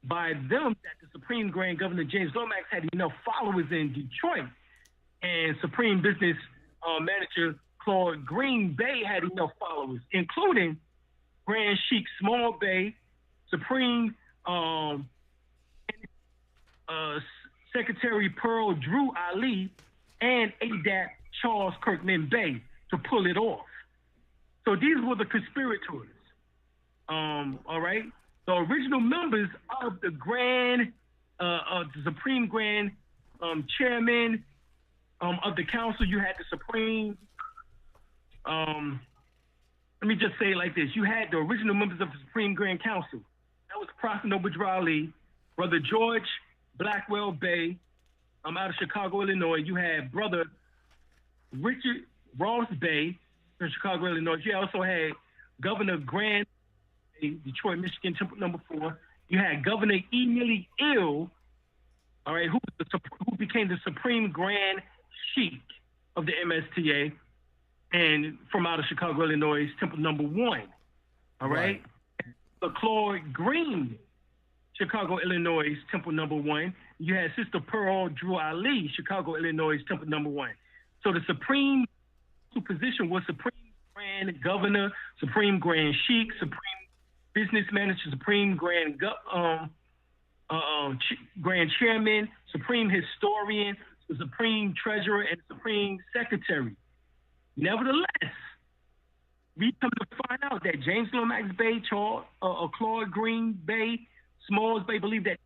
by them that the Supreme Grand Governor James Lomax had enough followers in Detroit, and Supreme Business Manager Claude Green Bay had enough followers, including Grand Sheik Small Bay, Supreme Secretary Pearl Drew Ali, and ADAP Charles Kirkman Bay to pull it off. So these were the conspirators. All right. The original members of the Supreme Grand Chairman of the council, you had the Supreme. Let me just say it like this: you had the original members of the Supreme Grand Council. That was Prophet Noble Drew Ali, Brother George Blackwell Bay, out of Chicago, Illinois. You had Brother Richard Ross Bay from Chicago, Illinois. You also had Governor Grant, Detroit, Michigan, Temple number 4. You had Governor E. Millie Ill, all right, who became the Supreme Grand Sheik of the MSTA, and from out of Chicago, Illinois, Temple number 1. All right. The Claude Green, Chicago, Illinois, Temple number 1. You had Sister Pearl Drew Ali, Chicago, Illinois, Temple number 1. So the Supreme position was Supreme Grand Governor, Supreme Grand Sheik, Supreme Business Manager, Supreme Grand Grand Chairman, Supreme Historian, the Supreme Treasurer, and Supreme Secretary. Nevertheless, we come to find out that James Lomax Bay, Claude Green Bay, Smalls Bay believe that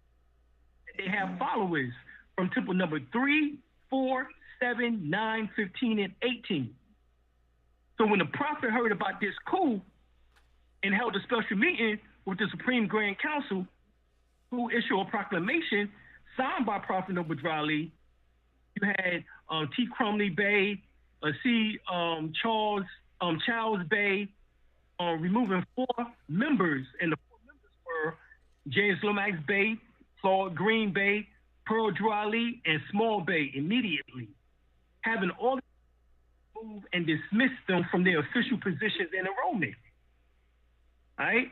they have followers from Temple number 3, 4, 7, 9, 15, and 18. So when the prophet heard about this coup and held a special meeting with the Supreme Grand Council, who issued a proclamation signed by Prophet Noble Drew Ali, you had T. Crumley Bay, C. Charles Bay, removing 4 members, and the 4 members were James Lomax Bey, Claude Green Bey, Pearl Drew Ali, and Small Bey immediately, having all move and dismiss them from their official positions and enrollment. All right?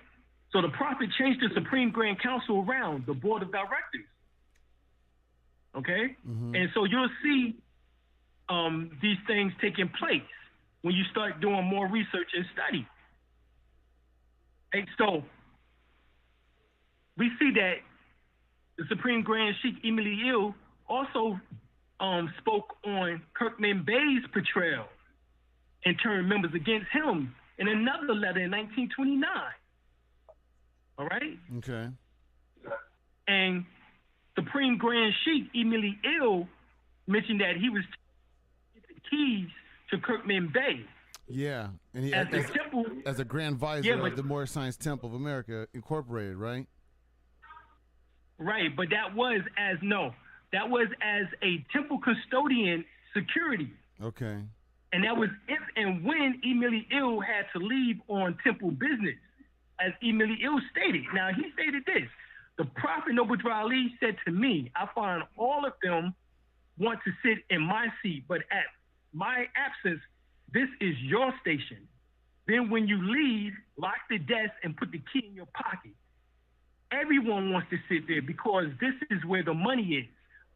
So the Prophet changed the Supreme Grand Council around, the board of directors. Okay? And so you'll see these things taking place when you start doing more research and study. And so we see that the Supreme Grand Sheikh Emily Ill also spoke on Kirkman Bey's portrayal and turned members against him in another letter in 1929. All right? Okay. And Supreme Grand Sheikh Emily Ill mentioned that he was the keys to Kirkman Bey. Yeah, and he as a Grand Visor of the Moorish Science Temple of America Incorporated, right? Right, but that was as a temple custodian security. Okay. And that was if and when Emily Ill had to leave on temple business, as Emily Ill stated. Now, he stated this: the Prophet Noble Drew Ali said to me, I find all of them want to sit in my seat, but at my absence, this is your station. Then when you leave, lock the desk and put the key in your pocket. Everyone wants to sit there because this is where the money is.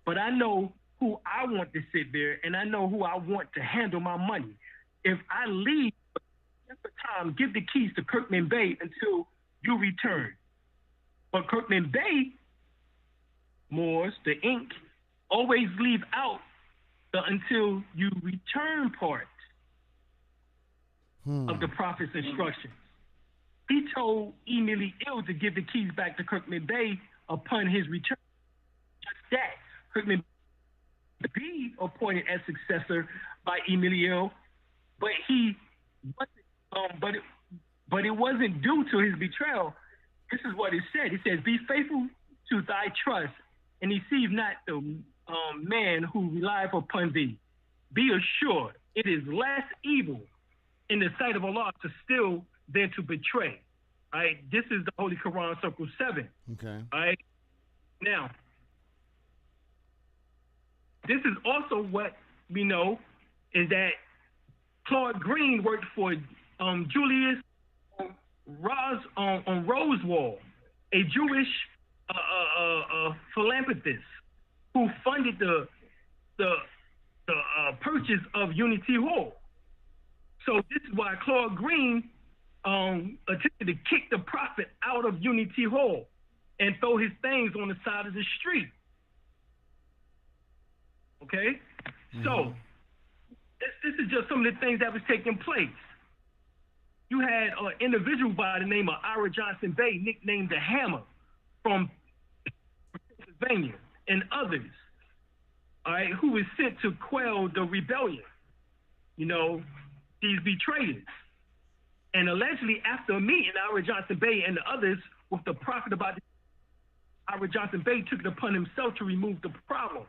But I know who I want to sit there, and I know who I want to handle my money. If I leave at the time, give the keys to Kirkman Bey until you return. But Kirkman Bey, Moors, the ink, always leave out the until you return part of the Prophet's instructions. He told Emily Ill to give the keys back to Kirkman Bey upon his return. Just that. Kirkman be appointed as successor by Emily Ill, but he wasn't, but it wasn't due to his betrayal. This is what it said. It says, "Be faithful to thy trust, and deceive not the man who relieth upon thee. Be assured, it is less evil in the sight of Allah to steal than to betray." All right, this is the Holy Quran, Circle 7. Okay. All right. Now, this is also what we know is that Claude Green worked for Julius Rosewall, a Jewish philanthropist who funded the purchase of Unity Hall. So this is why Claude Green attempted to kick the Prophet out of Unity Hall and throw his things on the side of the street. Okay? So this is just some of the things that was taking place. You had an individual by the name of Ira Johnson Bey, nicknamed the Hammer, from Pennsylvania, and others, all right, who was sent to quell the rebellion. You know, these betrayers. And allegedly, after meeting Ira Johnson Bey and the others with the Prophet about this, Ira Johnson Bey took it upon himself to remove the problem,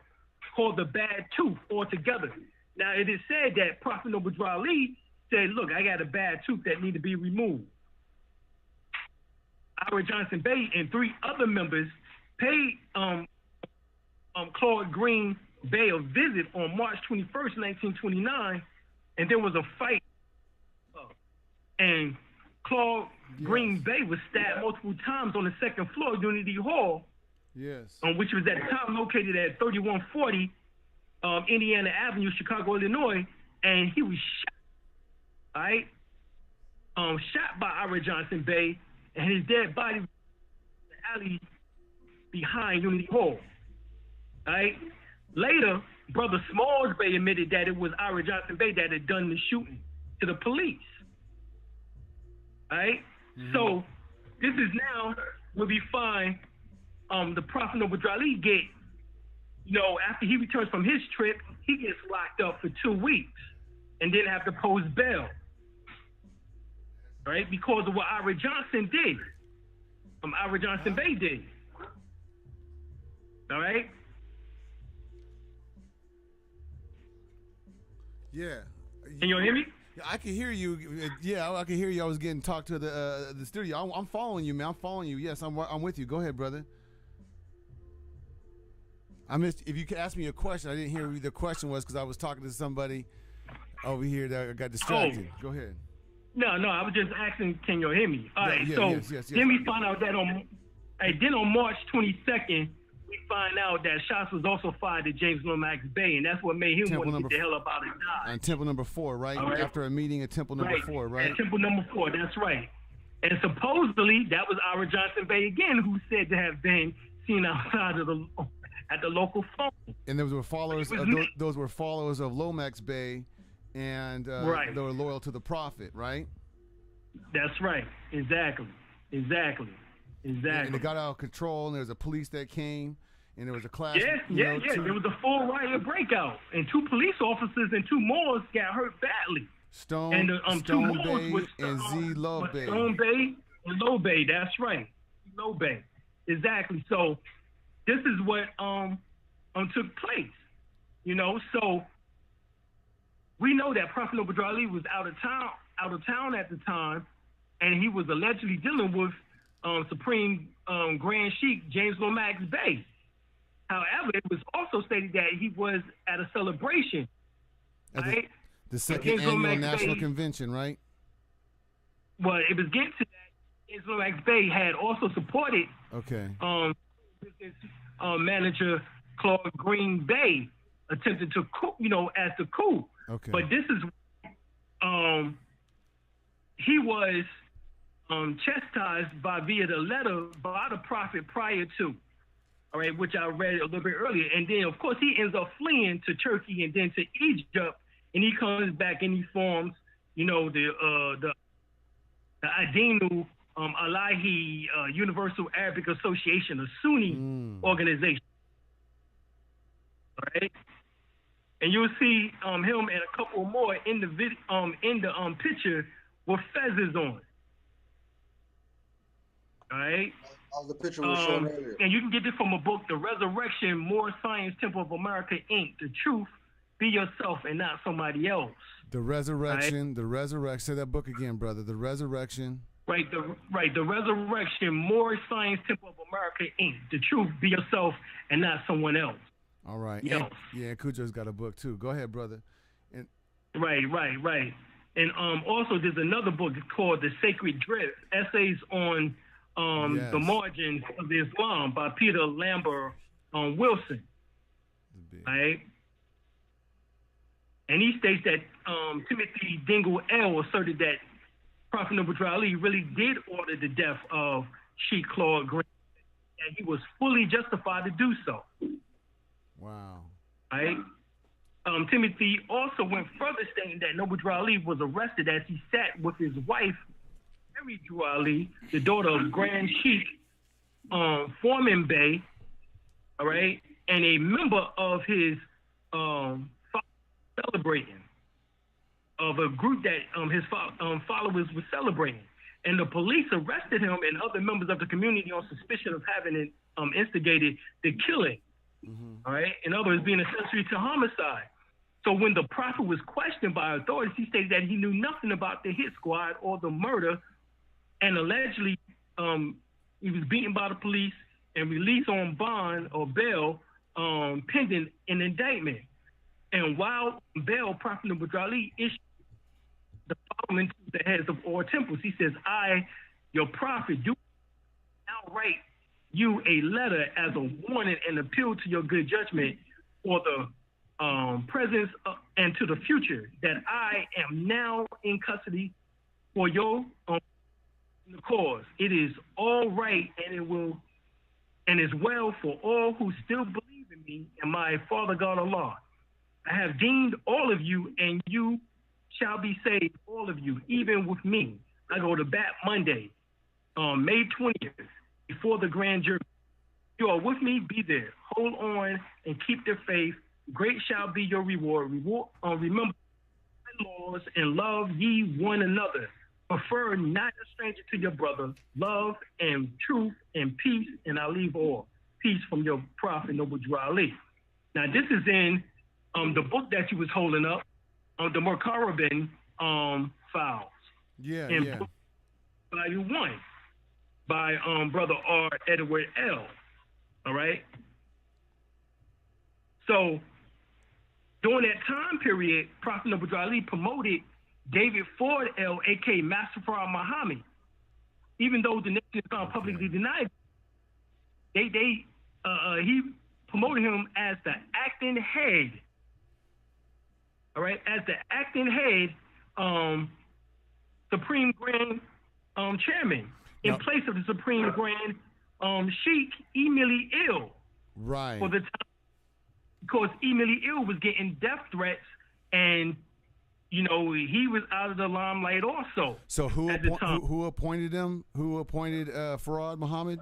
called the bad tooth altogether. Now, it is said that Prophet Noble Drew Ali said, look, I got a bad tooth that need to be removed. Ira Johnson Bey and 3 other members paid Claude Green Bey a visit on March 21st, 1929, and there was a fight. And Claude Green Bey was stabbed multiple times on the 2nd floor of Unity Hall, which was at the time located at 3140 Indiana Avenue, Chicago, Illinois, and he was shot, all right? Shot by Ira Johnson Bey, and his dead body was in the alley behind Unity Hall, all right? Later, Brother Smalls Bey admitted that it was Ira Johnson Bey that had done the shooting to the police. All right? So this is now where we find the Prophet Noble Drew Ali get, you know, after he returns from his trip, he gets locked up for 2 weeks and then have to post bail. All right? Because of what Ira Johnson did. Ira Johnson Bey did. All right? Yeah. Can you hear me? I can hear you. Yeah, I can hear you. I was getting talked to the studio. I'm following you, man. I'm following you. Yes, I'm with you. Go ahead, brother. I missed. If you could ask me a question, I didn't hear what the question was because I was talking to somebody over here that got distracted. Go ahead. No, I was just asking, can you hear me? All right, so yes. then we found out that on March 22nd, we find out that shots was also fired at James Lomax Bay, and that's what made him want to get the hell up out of Dodge. On Temple number 4, right? After a meeting at Temple number 4, right? At Temple number 4, that's right. And supposedly, that was Ira Johnson Bay again, who said to have been seen outside of at the local phone. And those were followers. Those were followers of Lomax Bay, and they were loyal to the Prophet, right? That's right. Exactly. And it got out of control, and there was a police that came, and there was a clash. There was a full riot breakout, and 2 police officers and 2 Moors got hurt badly. Stone Bay and Z Low Bay. Stone Bay and Low Bay. That's right. Low Bay. Exactly. So this is what took place. So we know that Prophet Noble Drew Ali was out of town at the time, and he was allegedly dealing with Supreme Grand Sheikh James Lomax Bay. However, it was also stated that he was at a celebration. Right? The second annual National Convention, right? Well, it was getting to that. James Lomax Bay had also supported business manager Claude Green Bay attempted to coup, as the coup. Okay. But this is he was chastised via the letter by the Prophet prior to, all right, which I read a little bit earlier. And then, of course, he ends up fleeing to Turkey and then to Egypt, and he comes back and he forms, the Adinu Alahi Universal Arabic Association, a Sunni organization. All right, and you'll see him and a couple more in the picture with fezzes on. All right. The picture was shown earlier. And you can get this from a book, The Resurrection, Moor Science Temple of America, Inc. The Truth, Be Yourself and Not Somebody Else. The Resurrection, right? The Resurrection. Say that book again, brother. The Resurrection. Right, the Resurrection, Moor Science Temple of America, Inc. The Truth, Be Yourself and Not Someone Else. All right. And Kudjo's got a book too. Go ahead, brother. And Right. And also there's another book called The Sacred Drift, Essays on the Margins of Islam by Peter Lambert Wilson. Right? And he states that Timothy Dingle L. asserted that Prophet Noble Drew Ali really did order the death of Sheikh Claude Green, and he was fully justified to do so. Wow. Right? Timothy also went further, stating that Noble Drew Ali was arrested as he sat with his wife, Mary Drew Ali, the daughter of Grand Sheikh Foreman Bey, all right, and a member of his celebrating, of a group that his followers were celebrating. And the police arrested him and other members of the community on suspicion of having instigated the killing. All right, in other words, being accessory to homicide. So when the Prophet was questioned by authorities, he stated that he knew nothing about the hit squad or the murder, and allegedly he was beaten by the police and released on bond or bail pending an indictment. And while bail, Prophet Noble Drew Ali issued the following to the heads of all temples. He says, I, your prophet, do now write you a letter as a warning and appeal to your good judgment for the presence and to the future, that I am now in custody for your cause. It is all right, and it will, and is well for all who still believe in me and my Father God Allah. I have deemed all of you, and you shall be saved, all of you, even with me. I go to bat Monday, May 20th, before the grand jury. You are with me, be there. Hold on and keep the faith. Great shall be your reward. Remember my laws and love ye one another. Prefer not a stranger to your brother. Love and truth and peace, and I leave all. Peace from your Prophet Noble Drew Ali. Now this is in the book that you was holding up, the Moor Carabin, files. Yeah, in yeah. Volume 1 by Brother R. Edward L. All right. So during that time period, Prophet Noble Drew Ali promoted David Ford L, aka Master Farad Muhammad, even though the Nation Islam publicly denied it. He promoted him as the acting head. All right, as the acting head, Supreme Grand Chairman, in place of the Supreme Grand Sheikh Emily Ill. Right. For the time, because Emily Ill was getting death threats, and you know he was out of the limelight also. So who appointed him? Who appointed Farad Muhammad?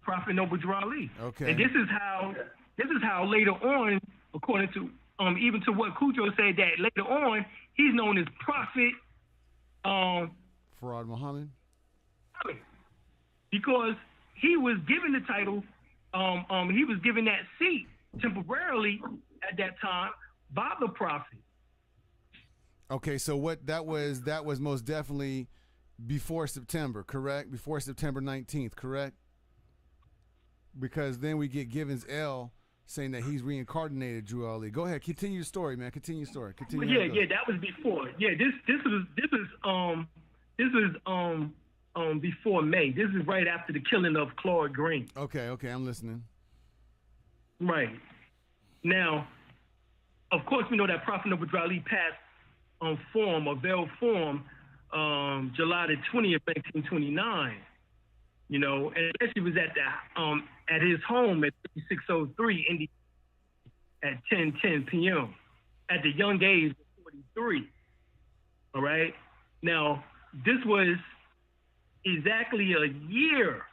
Prophet Noble Drew Ali. Okay. And this is how later on, according to even to what Kudjo said, that later on he's known as Prophet Farad Muhammad. Because he was given the title, he was given that seat temporarily at that time by the Prophet. Okay, so what that was most definitely before September, correct? Before September 19th, correct? Because then we get Givens L saying that he's reincarnated Drew Ali. Go ahead, continue your story, man. Continue your story. Continue. Yeah, that was before. Yeah, this was before May. This is right after the killing of Claude Green. Okay, I'm listening. Right. Now, of course, we know that Prophet Noble Drew Ali passed on form, or veiled form, July the 20th, 1929. You know, and he was at his home at 3603 at 10:10 p.m. at the young age of 43. All right. Now, this was exactly a year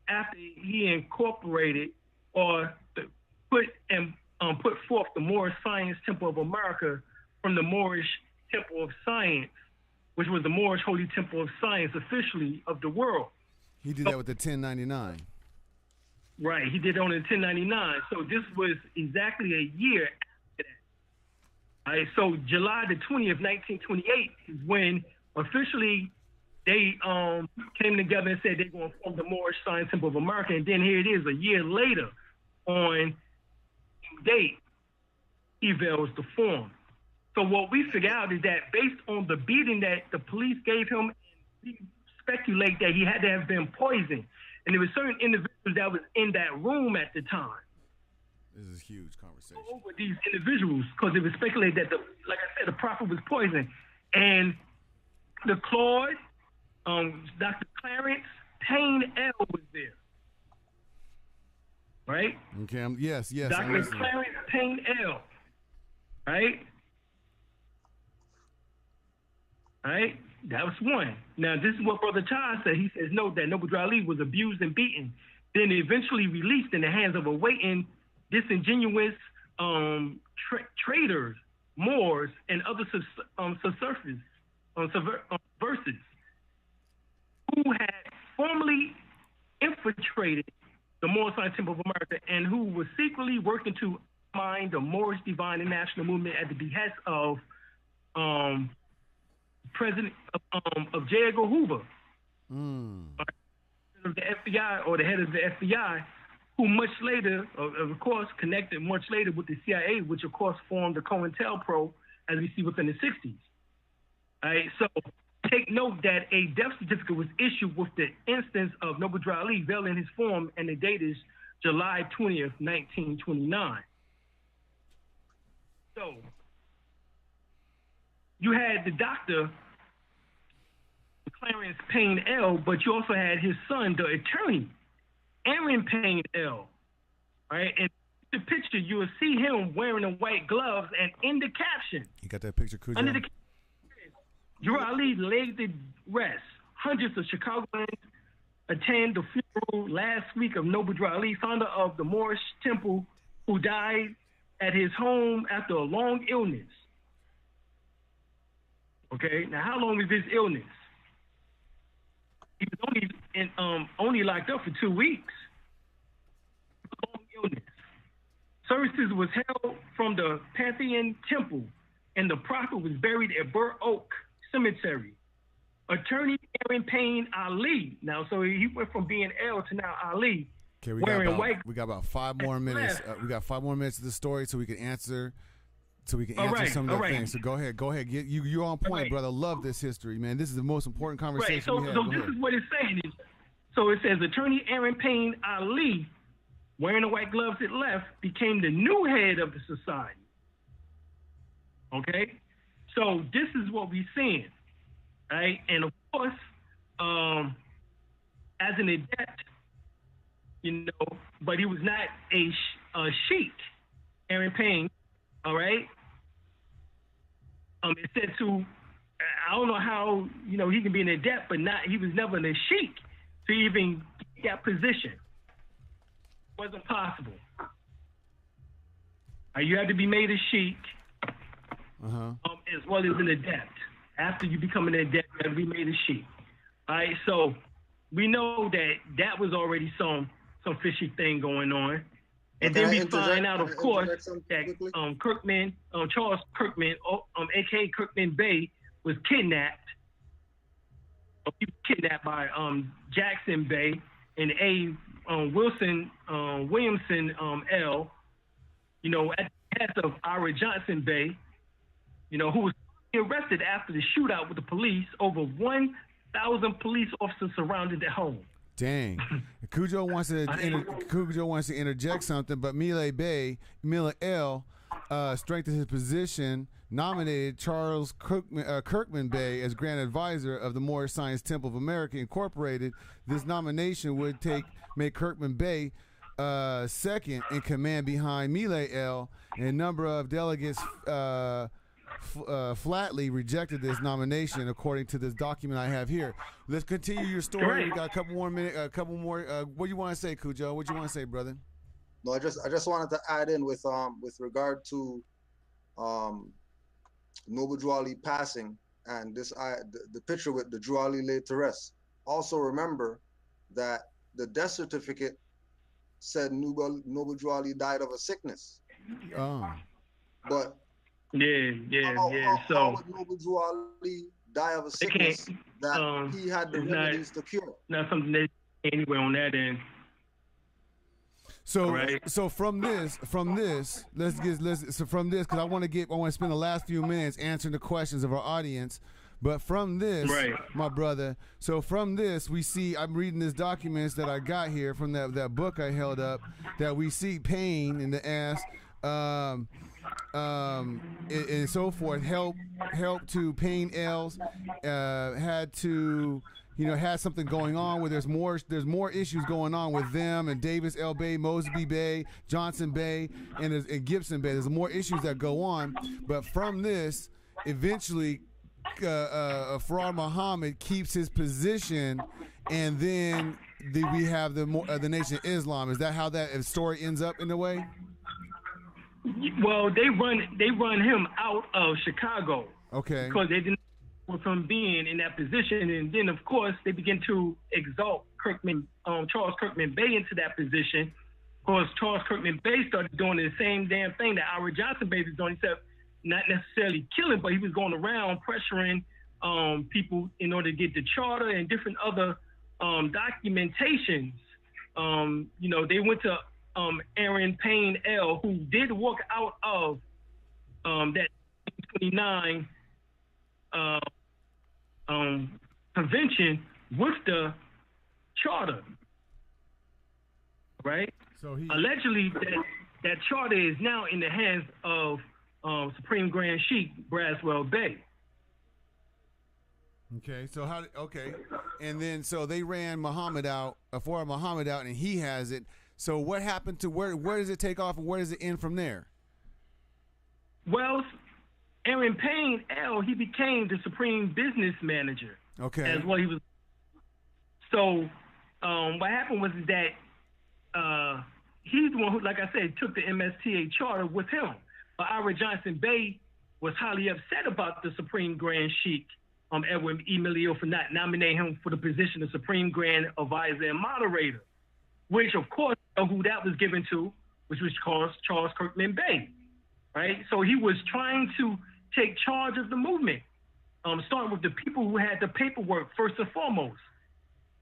after he incorporated or put forth the Moorish Science Temple of America from the Moorish Temple of Science, which was the Moorish Holy Temple of Science officially of the world. He did that with the 1099. Right, he did it on the 1099. So this was exactly a year after that. All right, so July the 20th, 1928 is when officially they came together and said they're going to form the Moorish Science Temple of America. And then here it is, a year later, on date, he veils the form. So what we figure out is that based on the beating that the police gave him, we speculate that he had to have been poisoned. And there were certain individuals that was in that room at the time. This is a huge conversation. Over these individuals, because it was speculated that, like I said, the prophet was poisoned. And the Claude, Dr. Clarence Payne L was there. Right? Okay, yes. Dr. Clarence Payne L. Right? Right? That was one. Now, this is what Brother Todd said. He says, no, that Noble Drew Ali was abused and beaten, then eventually released in the hands of a waiting, disingenuous traders, Moors, and other subversives who had formerly infiltrated the Moorish Science Temple of America and who was secretly working to undermine the Moorish Divine and National Movement at the behest of President of J. Edgar Hoover, of the FBI, or the head of the FBI, who much later, of course, connected much later with the CIA, which of course formed the COINTELPRO, as we see within the 60s. All right, so take note that a death certificate was issued with the instance of Noble Drew Ali veiling his form, and the date is July 20th, 1929. So you had the doctor, Clarence Payne L., but you also had his son, the attorney, Aaron Payne L. Right? And in the picture, you will see him wearing the white gloves, and in the caption, you got that picture, Kudjo? Under the caption, Drew Ali laid to rest. Hundreds of Chicagoans attend the funeral last week of Noble Drew Ali, founder of the Moorish Temple, who died at his home after a long illness. Okay, now how long is this illness? He was only locked up for 2 weeks. Long illness. Services was held from the Pantheon Temple and the prophet was buried at Burr Oak Cemetery. Attorney Aaron Payne Ali. Now, so he went from being L to now Ali. Okay, we got about 5 more minutes. We got 5 more minutes of the story, so we can answer. Some of the things. So go ahead. You're on point, brother. Love this history, man. This is the most important conversation we have. So this is what it's saying. So it says Attorney Aaron Payne Ali, wearing the white gloves at left, became the new head of the society. Okay, so this is what we're seeing, right? And of course, as an adept, but he was not a sheik, Aaron Payne. All right. It said I don't know how he can be an adept, but he was never a sheik to even get that position. It wasn't possible. You had to be made a sheik, as well as an adept. After you become an adept, you have to be made a sheik. All right. So we know that was already some fishy thing going on. And then we find out, of course, that Charles Kirkman, a.k.a. Kirkman Bey, was kidnapped. He was kidnapped by Jackson Bey and Williamson L. At the head of Ira Johnson Bey, who was arrested after the shootout with the police. Over 1,000 police officers surrounded their home. Dang. Kudjo wants to interject something, but Mila L. Strengthened his position, nominated Charles Kirkman Bey as Grand Advisor of the Moorish Science Temple of America Incorporated. This nomination would make Kirkman Bey second in command behind Mila L. And a number of delegates flatly rejected this nomination, according to this document I have here. Let's continue your story. Right. We got a couple more minutes. What do you want to say, Kudjo? What do you want to say, brother? No, I just wanted to add in with regard to Noble Drew Ali passing and the picture with the Drew Ali laid to rest. Also remember that the death certificate said Noble Drew Ali died of a sickness. Oh. But how would Noble Drew Ali die of a sickness that he had the remedies to cure? Not something that anywhere on that end. So from this, because I want to spend the last few minutes answering the questions of our audience. But from this, my brother, so from this, we see, I'm reading this documents that I got here from that book I held up, that we see Payne in the ass, and so forth, help to Payne L's, had to, had something going on where there's more issues going on with them and Davis L. Bey, Mosby Bey, Johnson Bey, and Gibson Bey. There's more issues that go on. But from this, eventually, Farad Muhammad keeps his position, and then we have the Nation of Islam. Is that how that story ends up in a way? Well, they run him out of Chicago. Okay. Because they didn't want him being in that position, and then of course they begin to exalt Charles Kirkman Bey into that position. Of course, Charles Kirkman Bey started doing the same damn thing that Ira Johnson Bey was doing, except not necessarily killing, but he was going around pressuring people in order to get the charter and different other documentations. They went to Aaron Payne L., who did walk out of that 29 convention with the charter, right? So allegedly that charter is now in the hands of Supreme Grand Sheik Braswell Bey. Okay, so and then so they ran Muhammad out, Farad Muhammad out, and he has it. So what happened to where does it take off and where does it end from there? Well, Aaron Payne L., he became the Supreme Business Manager. Okay. As well, he was. So what happened was that he's the one who, like I said, took the MSTA charter with him. But Ira Johnson Bey was highly upset about the Supreme Grand Sheik, Edwin E. Emilio, for not nominating him for the position of Supreme Grand Advisor and Moderator, which, of course, who that was given to, which was Charles Kirkman Bey, right? So he was trying to take charge of the movement, starting with the people who had the paperwork first and foremost.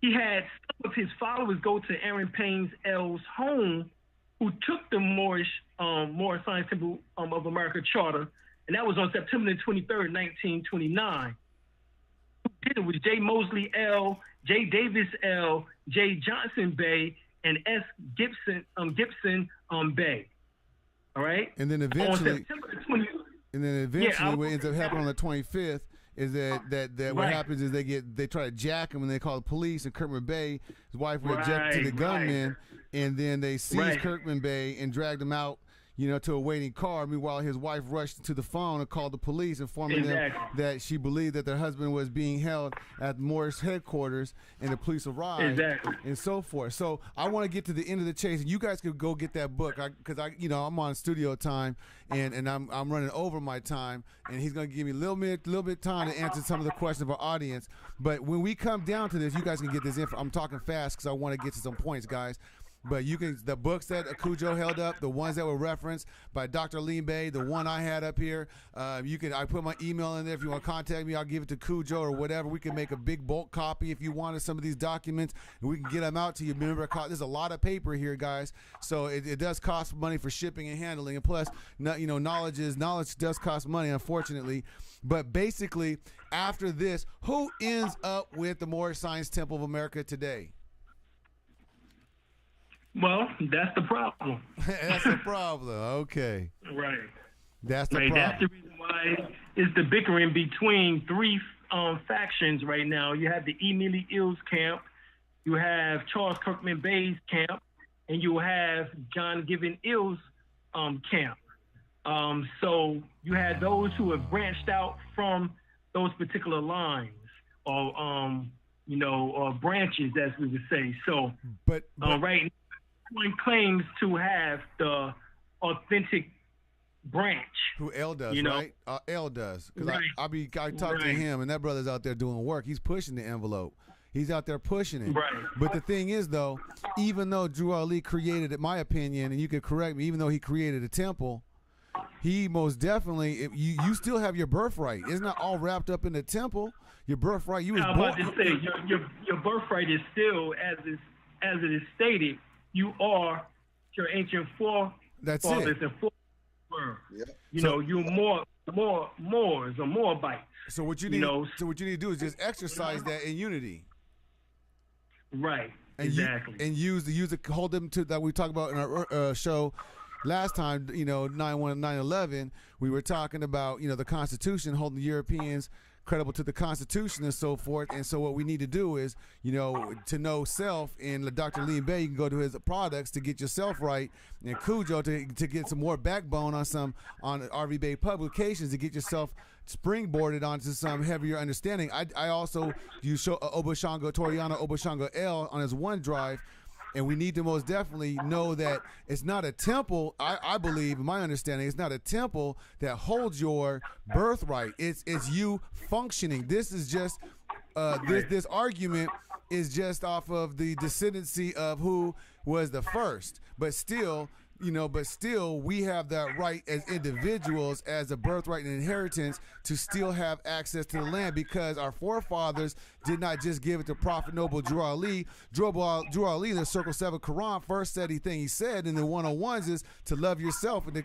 He had some of his followers go to Aaron Payne L's home, who took the Moorish Science Temple of America charter, and that was on September the 23rd, 1929. Who did it was J. Mosley L., J. Davis L., J. Johnson Bay, and S. Gibson Bay. All right? And then eventually, what ends up happening on the 25th is that what happens is they try to jack him and they call the police, and Kirkman Bay, his wife, rejected to the gunmen, and then they seized Kirkman Bay and dragged him out, to a waiting car. Meanwhile, his wife rushed to the phone and called the police, informing them that she believed that their husband was being held at Moorish headquarters, and the police arrived, and so forth. So I want to get to the end of the chase, and you guys could go get that book, because I'm on studio time, and I'm running over my time, and he's going to give me a little bit time to answer some of the questions of our audience. But when we come down to this, you guys can get this info. I'm talking fast because I want to get to some points, guys. But the books that Kudjo held up, the ones that were referenced by Dr. Alim Bey, the one I had up here, I put my email in there. If you want to contact me, I'll give it to Kudjo or whatever. We can make a big bulk copy if you wanted some of these documents, and we can get them out to you. Remember, there's a lot of paper here, guys, so it does cost money for shipping and handling. And plus, knowledge does cost money, unfortunately. But basically, after this, who ends up with the Moorish Science Temple of America today? Well, that's the problem. That's the problem. Okay. Right. That's the problem. That's the reason why it's the bickering between three factions right now. You have the Emily Ills camp, you have Charles Kirkman Bay's camp, and you have John Given Ills camp. So you had those who have branched out from those particular lines, or or branches, as we would say. So, but right now, one claims to have the authentic branch. Who L does, right? L does. Because I talked to him, and that brother's out there doing work. He's pushing the envelope. He's out there pushing it. Right. But the thing is, though, even though Drew Ali created, in my opinion, and you could correct me, even though he created a temple, he most definitely, you still have your birthright. It's not all wrapped up in the temple. Your birthright, you was born. I was about to say, your birthright is still, as it is stated, you are your ancient forefathers and forefathers. Yep. You're Moors or Moabites. So what you need, to do is just exercise that in unity. Right. And exactly. Hold them to that we talked about in our show last time. 9/11. We were talking about the Constitution, holding the Europeans credible to the Constitution and so forth. And so what we need to do is, to know self. And Dr. Alim Bey, you can go to his products to get yourself right, and Kudjo to get some more backbone on RV Bey publications to get yourself springboarded onto some heavier understanding. I also use Toriano Obashango L on his OneDrive. And we need to most definitely know that it's not a temple. I believe, in my understanding, it's not a temple that holds your birthright. It's you functioning. This is just this argument is just off of the descendancy of who was the first. But still, we have that right as individuals, as a birthright and inheritance, to still have access to the land, because our forefathers did not just give it to Prophet Noble Drew Ali. Drew Ali in the Circle 7 Quran first said he said in the 101s is to love yourself and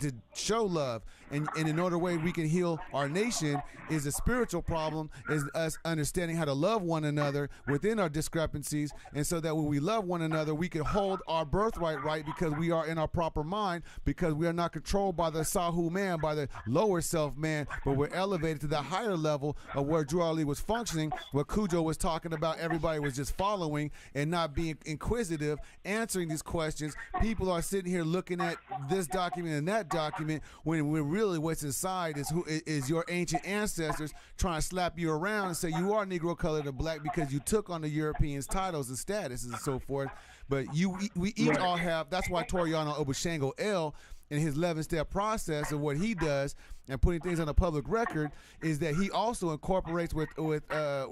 to show love. And in another way we can heal our nation is a spiritual problem, is us understanding how to love one another within our discrepancies, and so that when we love one another, we can hold our birthright right, because we are in our proper mind, because we are not controlled by the Sahu man, by the lower self man, but we're elevated to the higher level of where Drew Ali was functioning, what Kudjo was talking about. Everybody was just following and not being inquisitive, answering these questions. People are sitting here looking at this document and that document, when really what's inside is your ancient ancestors trying to slap you around and say you are Negro, colored, and black because you took on the Europeans' titles and statuses and so forth. But we each all have. That's why Toriano Obashango L, in his 11-step process of what he does and putting things on the public record, is that he also incorporates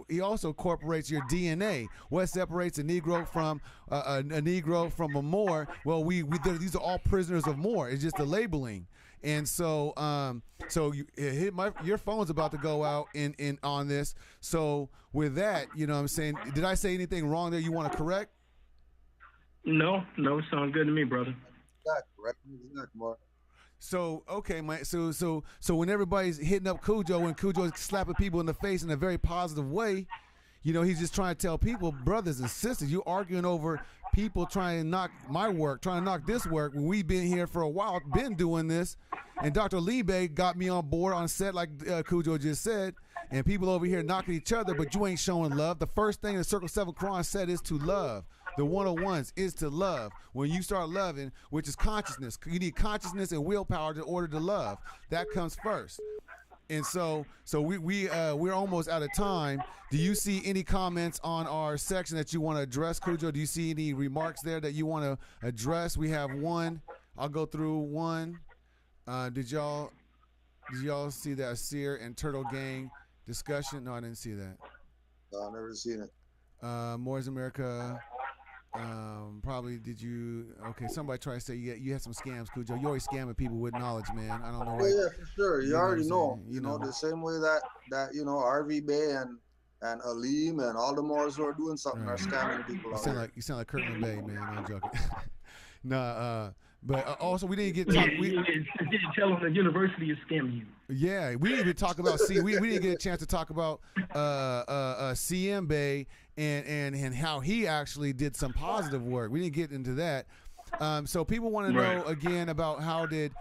he also incorporates your DNA. What separates a Negro from a Moor? Well, these are all prisoners of Moor. It's just the labeling. And so so your phone's about to go out in on this. So with that, you know what I'm saying, did I say anything wrong there you want to correct? No, sound good to me, brother. Exactly. Mark. So okay, so when everybody's hitting up Kudjo and Kudjo's slapping people in the face in a very positive way, you know, he's just trying to tell people, brothers and sisters, you're arguing over people trying to knock my work, trying to knock this work when we've been here for a while, been doing this. And Dr. Libe got me on board on set, like Kudjo just said, and people over here knocking each other, but you ain't showing love. The first thing the Circle 7 Quran said is to love. The 101s is to love. When you start loving, which is consciousness, you need consciousness and willpower in order to love. That comes first. And so we're almost out of time. Do you see any comments on our section that you want to address, Kudjo? Do you see any remarks there that you want to address? We have one. I'll go through one. Did y'all see that Seer and Turtle Gang discussion? No, I didn't see that. I've never seen it. Moors America. Probably did you? Okay, somebody tried to say you had some scams, Kudjo. You always scamming people with knowledge, man. I don't know why. Yeah, for sure. You already know. You know the same way that you know RV Bay and Alim and all the Moors who are doing something are scamming people. You sound like Kirkman Bay, man. I'm joking. Nah, but also we didn't get. We didn't tell them the university is scamming you. Yeah, we didn't even talk about. We didn't get a chance to talk about CM Bay and how he actually did some positive work. We didn't get into that. So people want to know again about how did.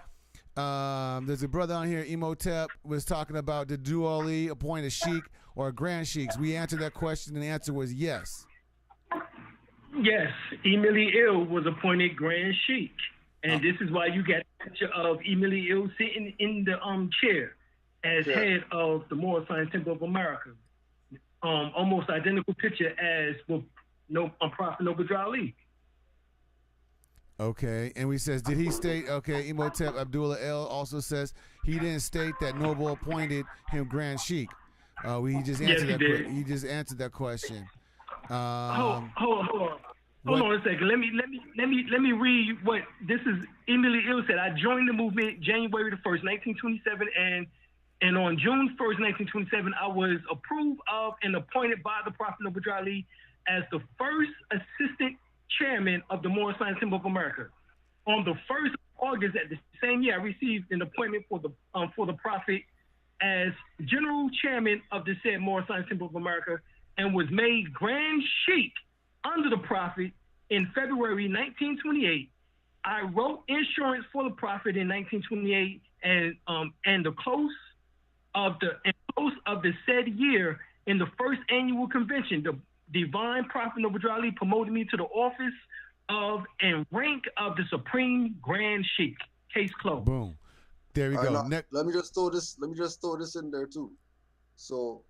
There's a brother on here, Imhotep, was talking about did Duali appoint a sheik or a grand sheiks? We answered that question, and the answer was yes. Yes, Emily Ill was appointed grand sheik. And this is why you get a picture of Emily Ill sitting in the chair as head of the Moorish Science Temple of America. Almost identical picture as Prophet Noble Ali. Okay, and we says, did he state, okay, Imhotep Abdullah El also says he didn't state that Noble appointed him Grand Sheik. He just answered he just answered that question. Hold on a second. Let me read what this is. Emily Ill said, I joined the movement January the 1st, 1927, and on June 1st, 1927, I was approved of and appointed by the Prophet Noble Ali as the first assistant chairman of the Moorish Science Temple of America. On the 1st of August at the same year, I received an appointment for the Prophet as general chairman of the said Moorish Science Temple of America and was made Grand Sheik under the Prophet in February 1928. I wrote insurance for the Prophet in 1928, and the close of the said year in the first annual convention, the Divine Prophet Noble Ali promoted me to the office of and rank of the Supreme Grand Sheik. Case closed. Boom. There we go. Let me just throw this in there too. So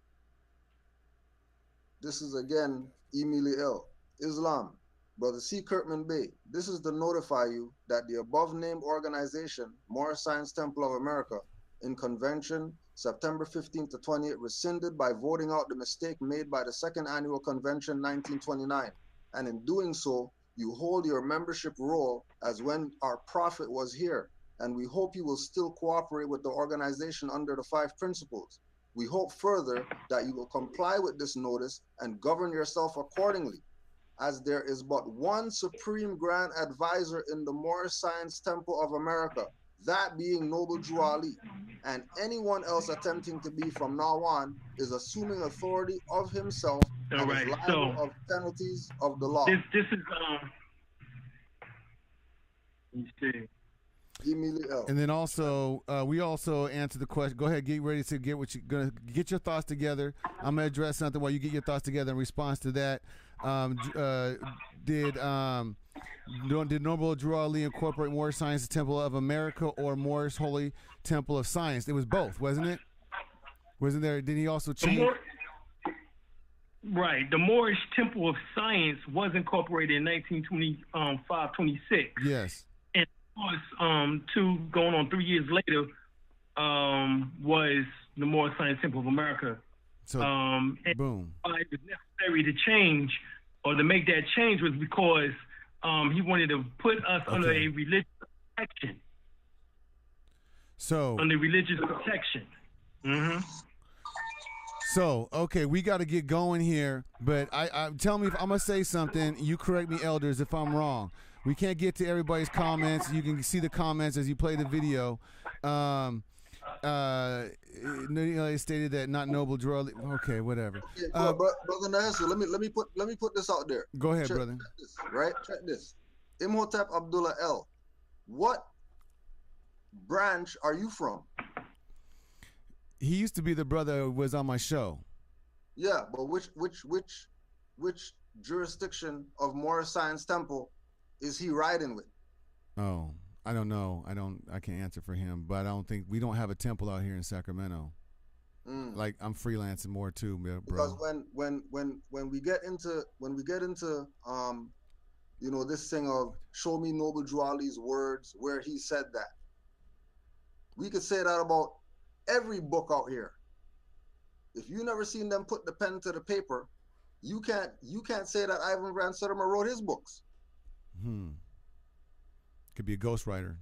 this is again Emily L. Islam, Brother C. Kirkman Bay. This is to notify you that the above named organization, Moorish Science Temple of America, in convention September 15th to 20th, rescinded by voting out the mistake made by the second annual convention 1929. And in doing so, you hold your membership role as when our Prophet was here. And we hope you will still cooperate with the organization under the 5 principles. We hope further that you will comply with this notice and govern yourself accordingly, as there is but one Supreme Grand Advisor in the Moorish Science Temple of America, that being Noble Drew Ali, and anyone else attempting to be from now on is assuming authority of himself and is liable of penalties of the law. This is you see. And then also, we also answered the question. Go ahead, get ready to get your thoughts together. I'm gonna address something while you get your thoughts together in response to that. Did Noble Drew Ali incorporate Moorish Science Temple of America or Moorish Holy Temple of Science? It was both, wasn't it? Wasn't there? Did he also change? Right. The Moorish Temple of Science was incorporated in 1925-26. Yes. And of course, 3 years later, was the Moorish Science Temple of America. So, boom. Why it was necessary to change or to make that change was because he wanted to put us under a religious action. So under religious protection. Mm-hmm. So, okay, we got to get going here, but I tell me if I'm going to say something, you correct me, elders, if I'm wrong. We can't get to everybody's comments. You can see the comments as you play the video. It stated that not noble draw. Okay, whatever. Yeah, brother Nasser, let me put this out there. Go ahead, brother. Check this, right? Check this. Imhotep Abdullah L. What branch are you from? He used to be the brother who was on my show. Yeah, but which jurisdiction of Moorish Science Temple is he riding with? Oh, I don't know. I can't answer for him, but I don't think we don't have a temple out here in Sacramento. Like I'm freelancing more too, bro. Because when we get into this thing of show me Noble Drew Ali's words where he said that, we could say that about every book out here. If you never seen them put the pen to the paper, you can't say that Ivan Van Sertima wrote his books. Could be a ghostwriter.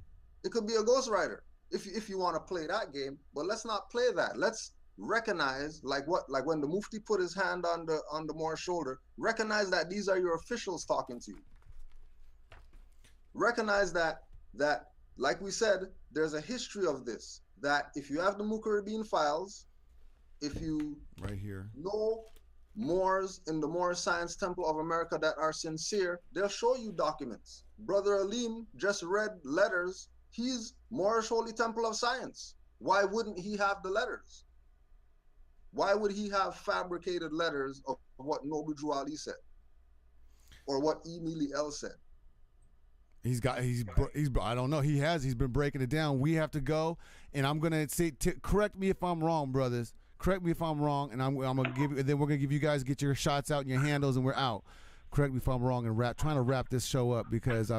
It could be a ghostwriter if you want to play that game, but let's not play that. Let's recognize like when the Mufti put his hand on the Moor's shoulder, recognize that these are your officials talking to you. Recognize that like we said, there's a history of this. That if you have the Mukarrabin files, if you right here know Moors in the Moorish Science Temple of America that are sincere, they'll show you documents. Brother Alim just read letters. He's Moorish Holy Temple of Science. Why wouldn't he have the letters? Why would he have fabricated letters of what Noble Drew Ali said? Or what Emily L said? He's I don't know. He's been breaking it down. We have to go, and I'm gonna say, correct me if I'm wrong, brothers. Correct me if I'm wrong, and I'm gonna give you. Then we're gonna give you guys get your shots out and your handles, and we're out. Correct me if I'm wrong, and trying to wrap this show up because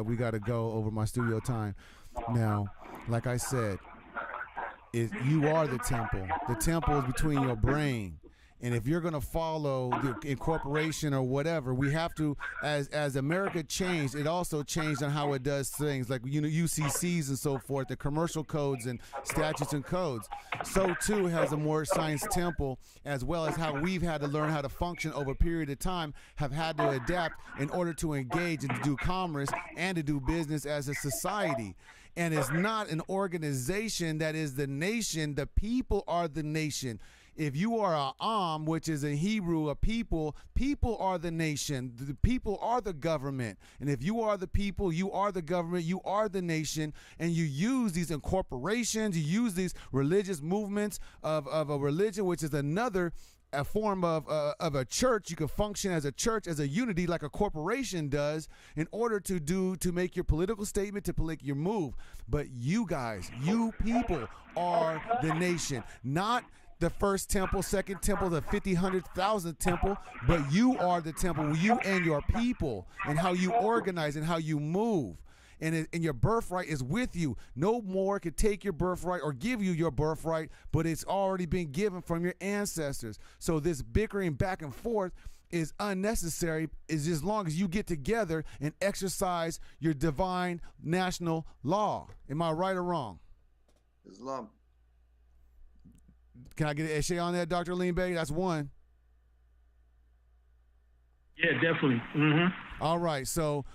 we got to go over my studio time. Now, like I said, you are the temple. The temple is between your brain. And if you're going to follow the incorporation or whatever, we have to, as America changed, it also changed on how it does things like, UCCs and so forth, the commercial codes and statutes and codes. So too has a Moorish Science Temple, as well as how we've had to learn how to function over a period of time, have had to adapt in order to engage and to do commerce and to do business as a society. And it's not an organization that is the nation. The people are the nation. If you are a Am, which is in Hebrew, a people are the nation. The people are the government. And if you are the people, you are the government, you are the nation, and you use these incorporations, you use these religious movements of a religion, which is a form of a church. You can function as a church, as a unity, like a corporation does, in order to make your political statement, to make your move. But you guys, you people are the nation, not the first temple, second temple, the 50, 100,000 temple, but you are the temple, you and your people, and how you organize and how you move. And your birthright is with you. No more can take your birthright or give you your birthright, but it's already been given from your ancestors. So this bickering back and forth is unnecessary, is as long as you get together and exercise your divine national law. Am I right or wrong? Islam. Can I get an essay on that, Dr. Alim Bey? That's one. Yeah, definitely. Mm-hmm. All right, so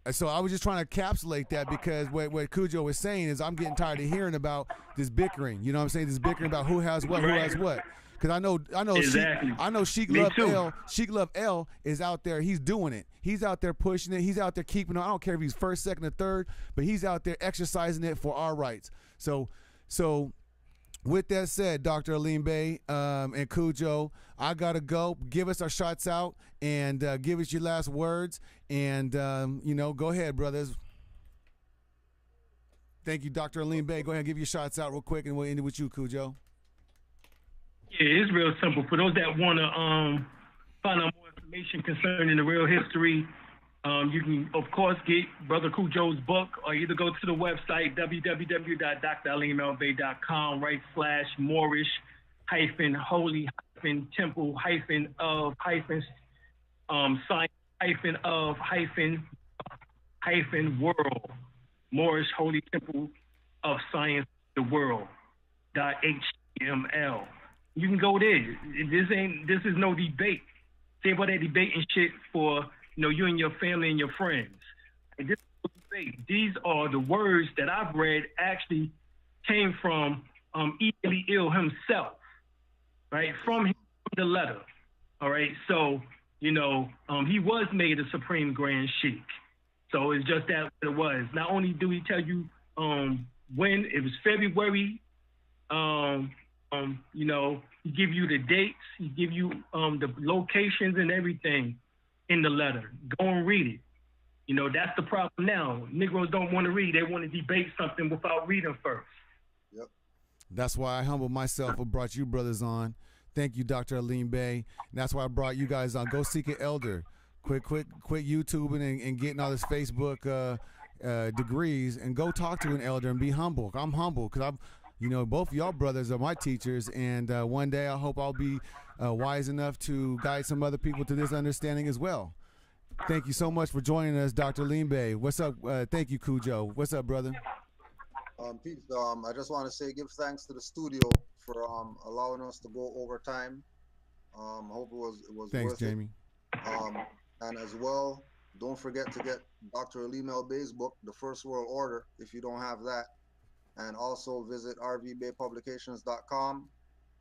I was just trying to encapsulate that because what Kudjo was saying is I'm getting tired of hearing about this bickering. You know what I'm saying? This bickering about who has what, who has what. Because I know exactly. Sheik Love L is out there. He's doing it. He's out there pushing it. He's out there keeping it. I don't care if he's first, second, or third, but he's out there exercising it for our rights. So with that said, Dr. Alim Bey and Kudjo, I got to go. Give us our shots out and give us your last words. And, go ahead, brothers. Thank you, Dr. Alim Bey. Go ahead and give your shots out real quick, and we'll end it with you, Kudjo. Yeah, it's real simple. For those that want to find out more information concerning the real history, you can, of course, get Brother Kudjo's book, or either go to the website www.moorish-holy-of-science.world, Moorish Holy Temple of Science the world. .html. You can go there. This is no debate. Say about that debating shit for you and your family and your friends. And this is no debate. These are the words that I've read actually came from Easily Ill himself, right? From the letter. All right. So, he was made a Supreme Grand Sheikh. So it's just that what it was. Not only do he tell you when, it was February, he give you the dates, he give you the locations and everything in the letter. Go and read it. That's the problem now. Negroes don't want to read. They want to debate something without reading first. Yep. That's why I humbled myself and brought you brothers on. Thank you, Dr. Alim Bey. And that's why I brought you guys on. Go seek an elder. Quit YouTubing and getting all this Facebook degrees, and go talk to an elder and be humble. I'm humble because both of y'all brothers are my teachers, and one day I hope I'll be wise enough to guide some other people to this understanding as well. Thank you so much for joining us, Dr. Alim Bey. What's up? Thank you, Kudjo. What's up, brother? Pete, I just want to say give thanks to the studio for allowing us to go over time. I hope it was Thanks, worth Jamie. it. And as well, don't forget to get Dr. Alim Bey's book, The First World Order, if you don't have that. And also visit rvbaypublications.com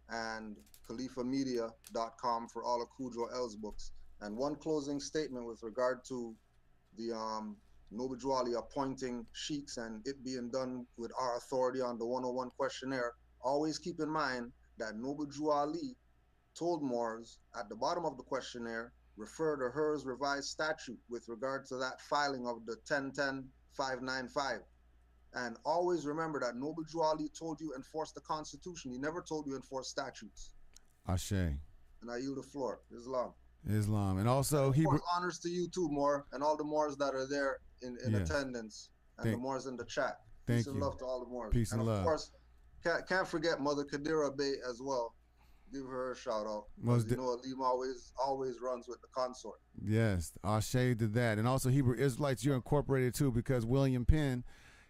and khalifamedia.com for all of Kudjo L's books. And one closing statement with regard to the Noble Drew Ali appointing sheiks and it being done with our authority on the 101 questionnaire. Always keep in mind that Noble Drew Ali told Moors at the bottom of the questionnaire, refer to Her's revised statute with regard to that filing of the 1010-595. And always remember that Noble Drew Ali told you enforce the Constitution. He never told you enforce statutes. Ashe. And I yield the floor. Islam. And also Hebrew honors to you too, Moor, and all the Moors that are there in yes. attendance, and the Moors in the chat. Thank Peace and you. love to all the Moors. Peace and love. Of course, can't forget Mother Kadira Bey as well. Give her a shout out. Alim always runs with the consort. Yes, Ashe to that. And also Hebrew Israelites, you're incorporated too, because William Penn,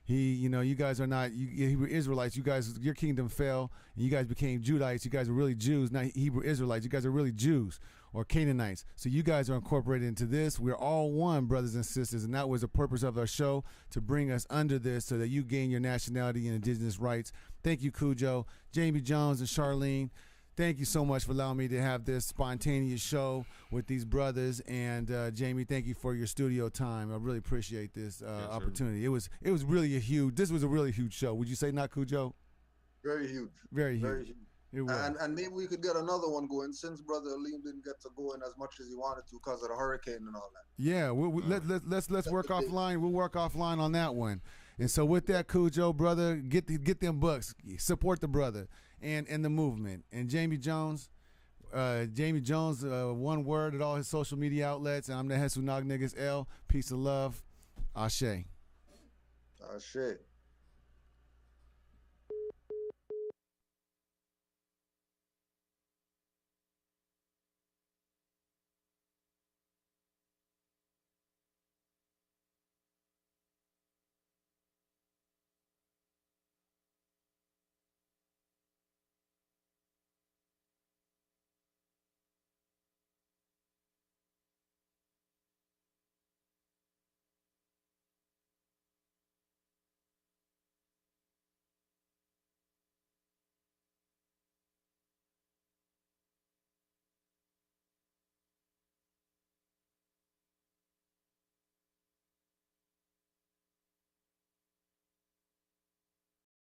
you guys are not Hebrew Israelites. Your kingdom fell, and you guys became Judites. You guys are really Jews, not Hebrew Israelites. You guys are really Jews or Canaanites. So you guys are incorporated into this. We're all one, brothers and sisters, and that was the purpose of our show, to bring us under this so that you gain your nationality and indigenous rights. Thank you, Kudjo, Jamie Jones, and Charlene. Thank you so much for allowing me to have this spontaneous show with these brothers. And Jamie, thank you for your studio time. I really appreciate this opportunity. It was really this was a really huge show. Would you say not, Kudjo? Very huge. Very huge. It was. And maybe we could get another one going, since Brother Alim didn't get to go in as much as he wanted to because of the hurricane and all that. Yeah, let's work offline. We'll work offline on that one. And so with that, Kudjo, brother, get them books. Support the brother and the movement. And Jamie Jones, one word at all his social media outlets. And I'm the Hesu Nog Niggas L. Peace and love. Ashe. Ashe.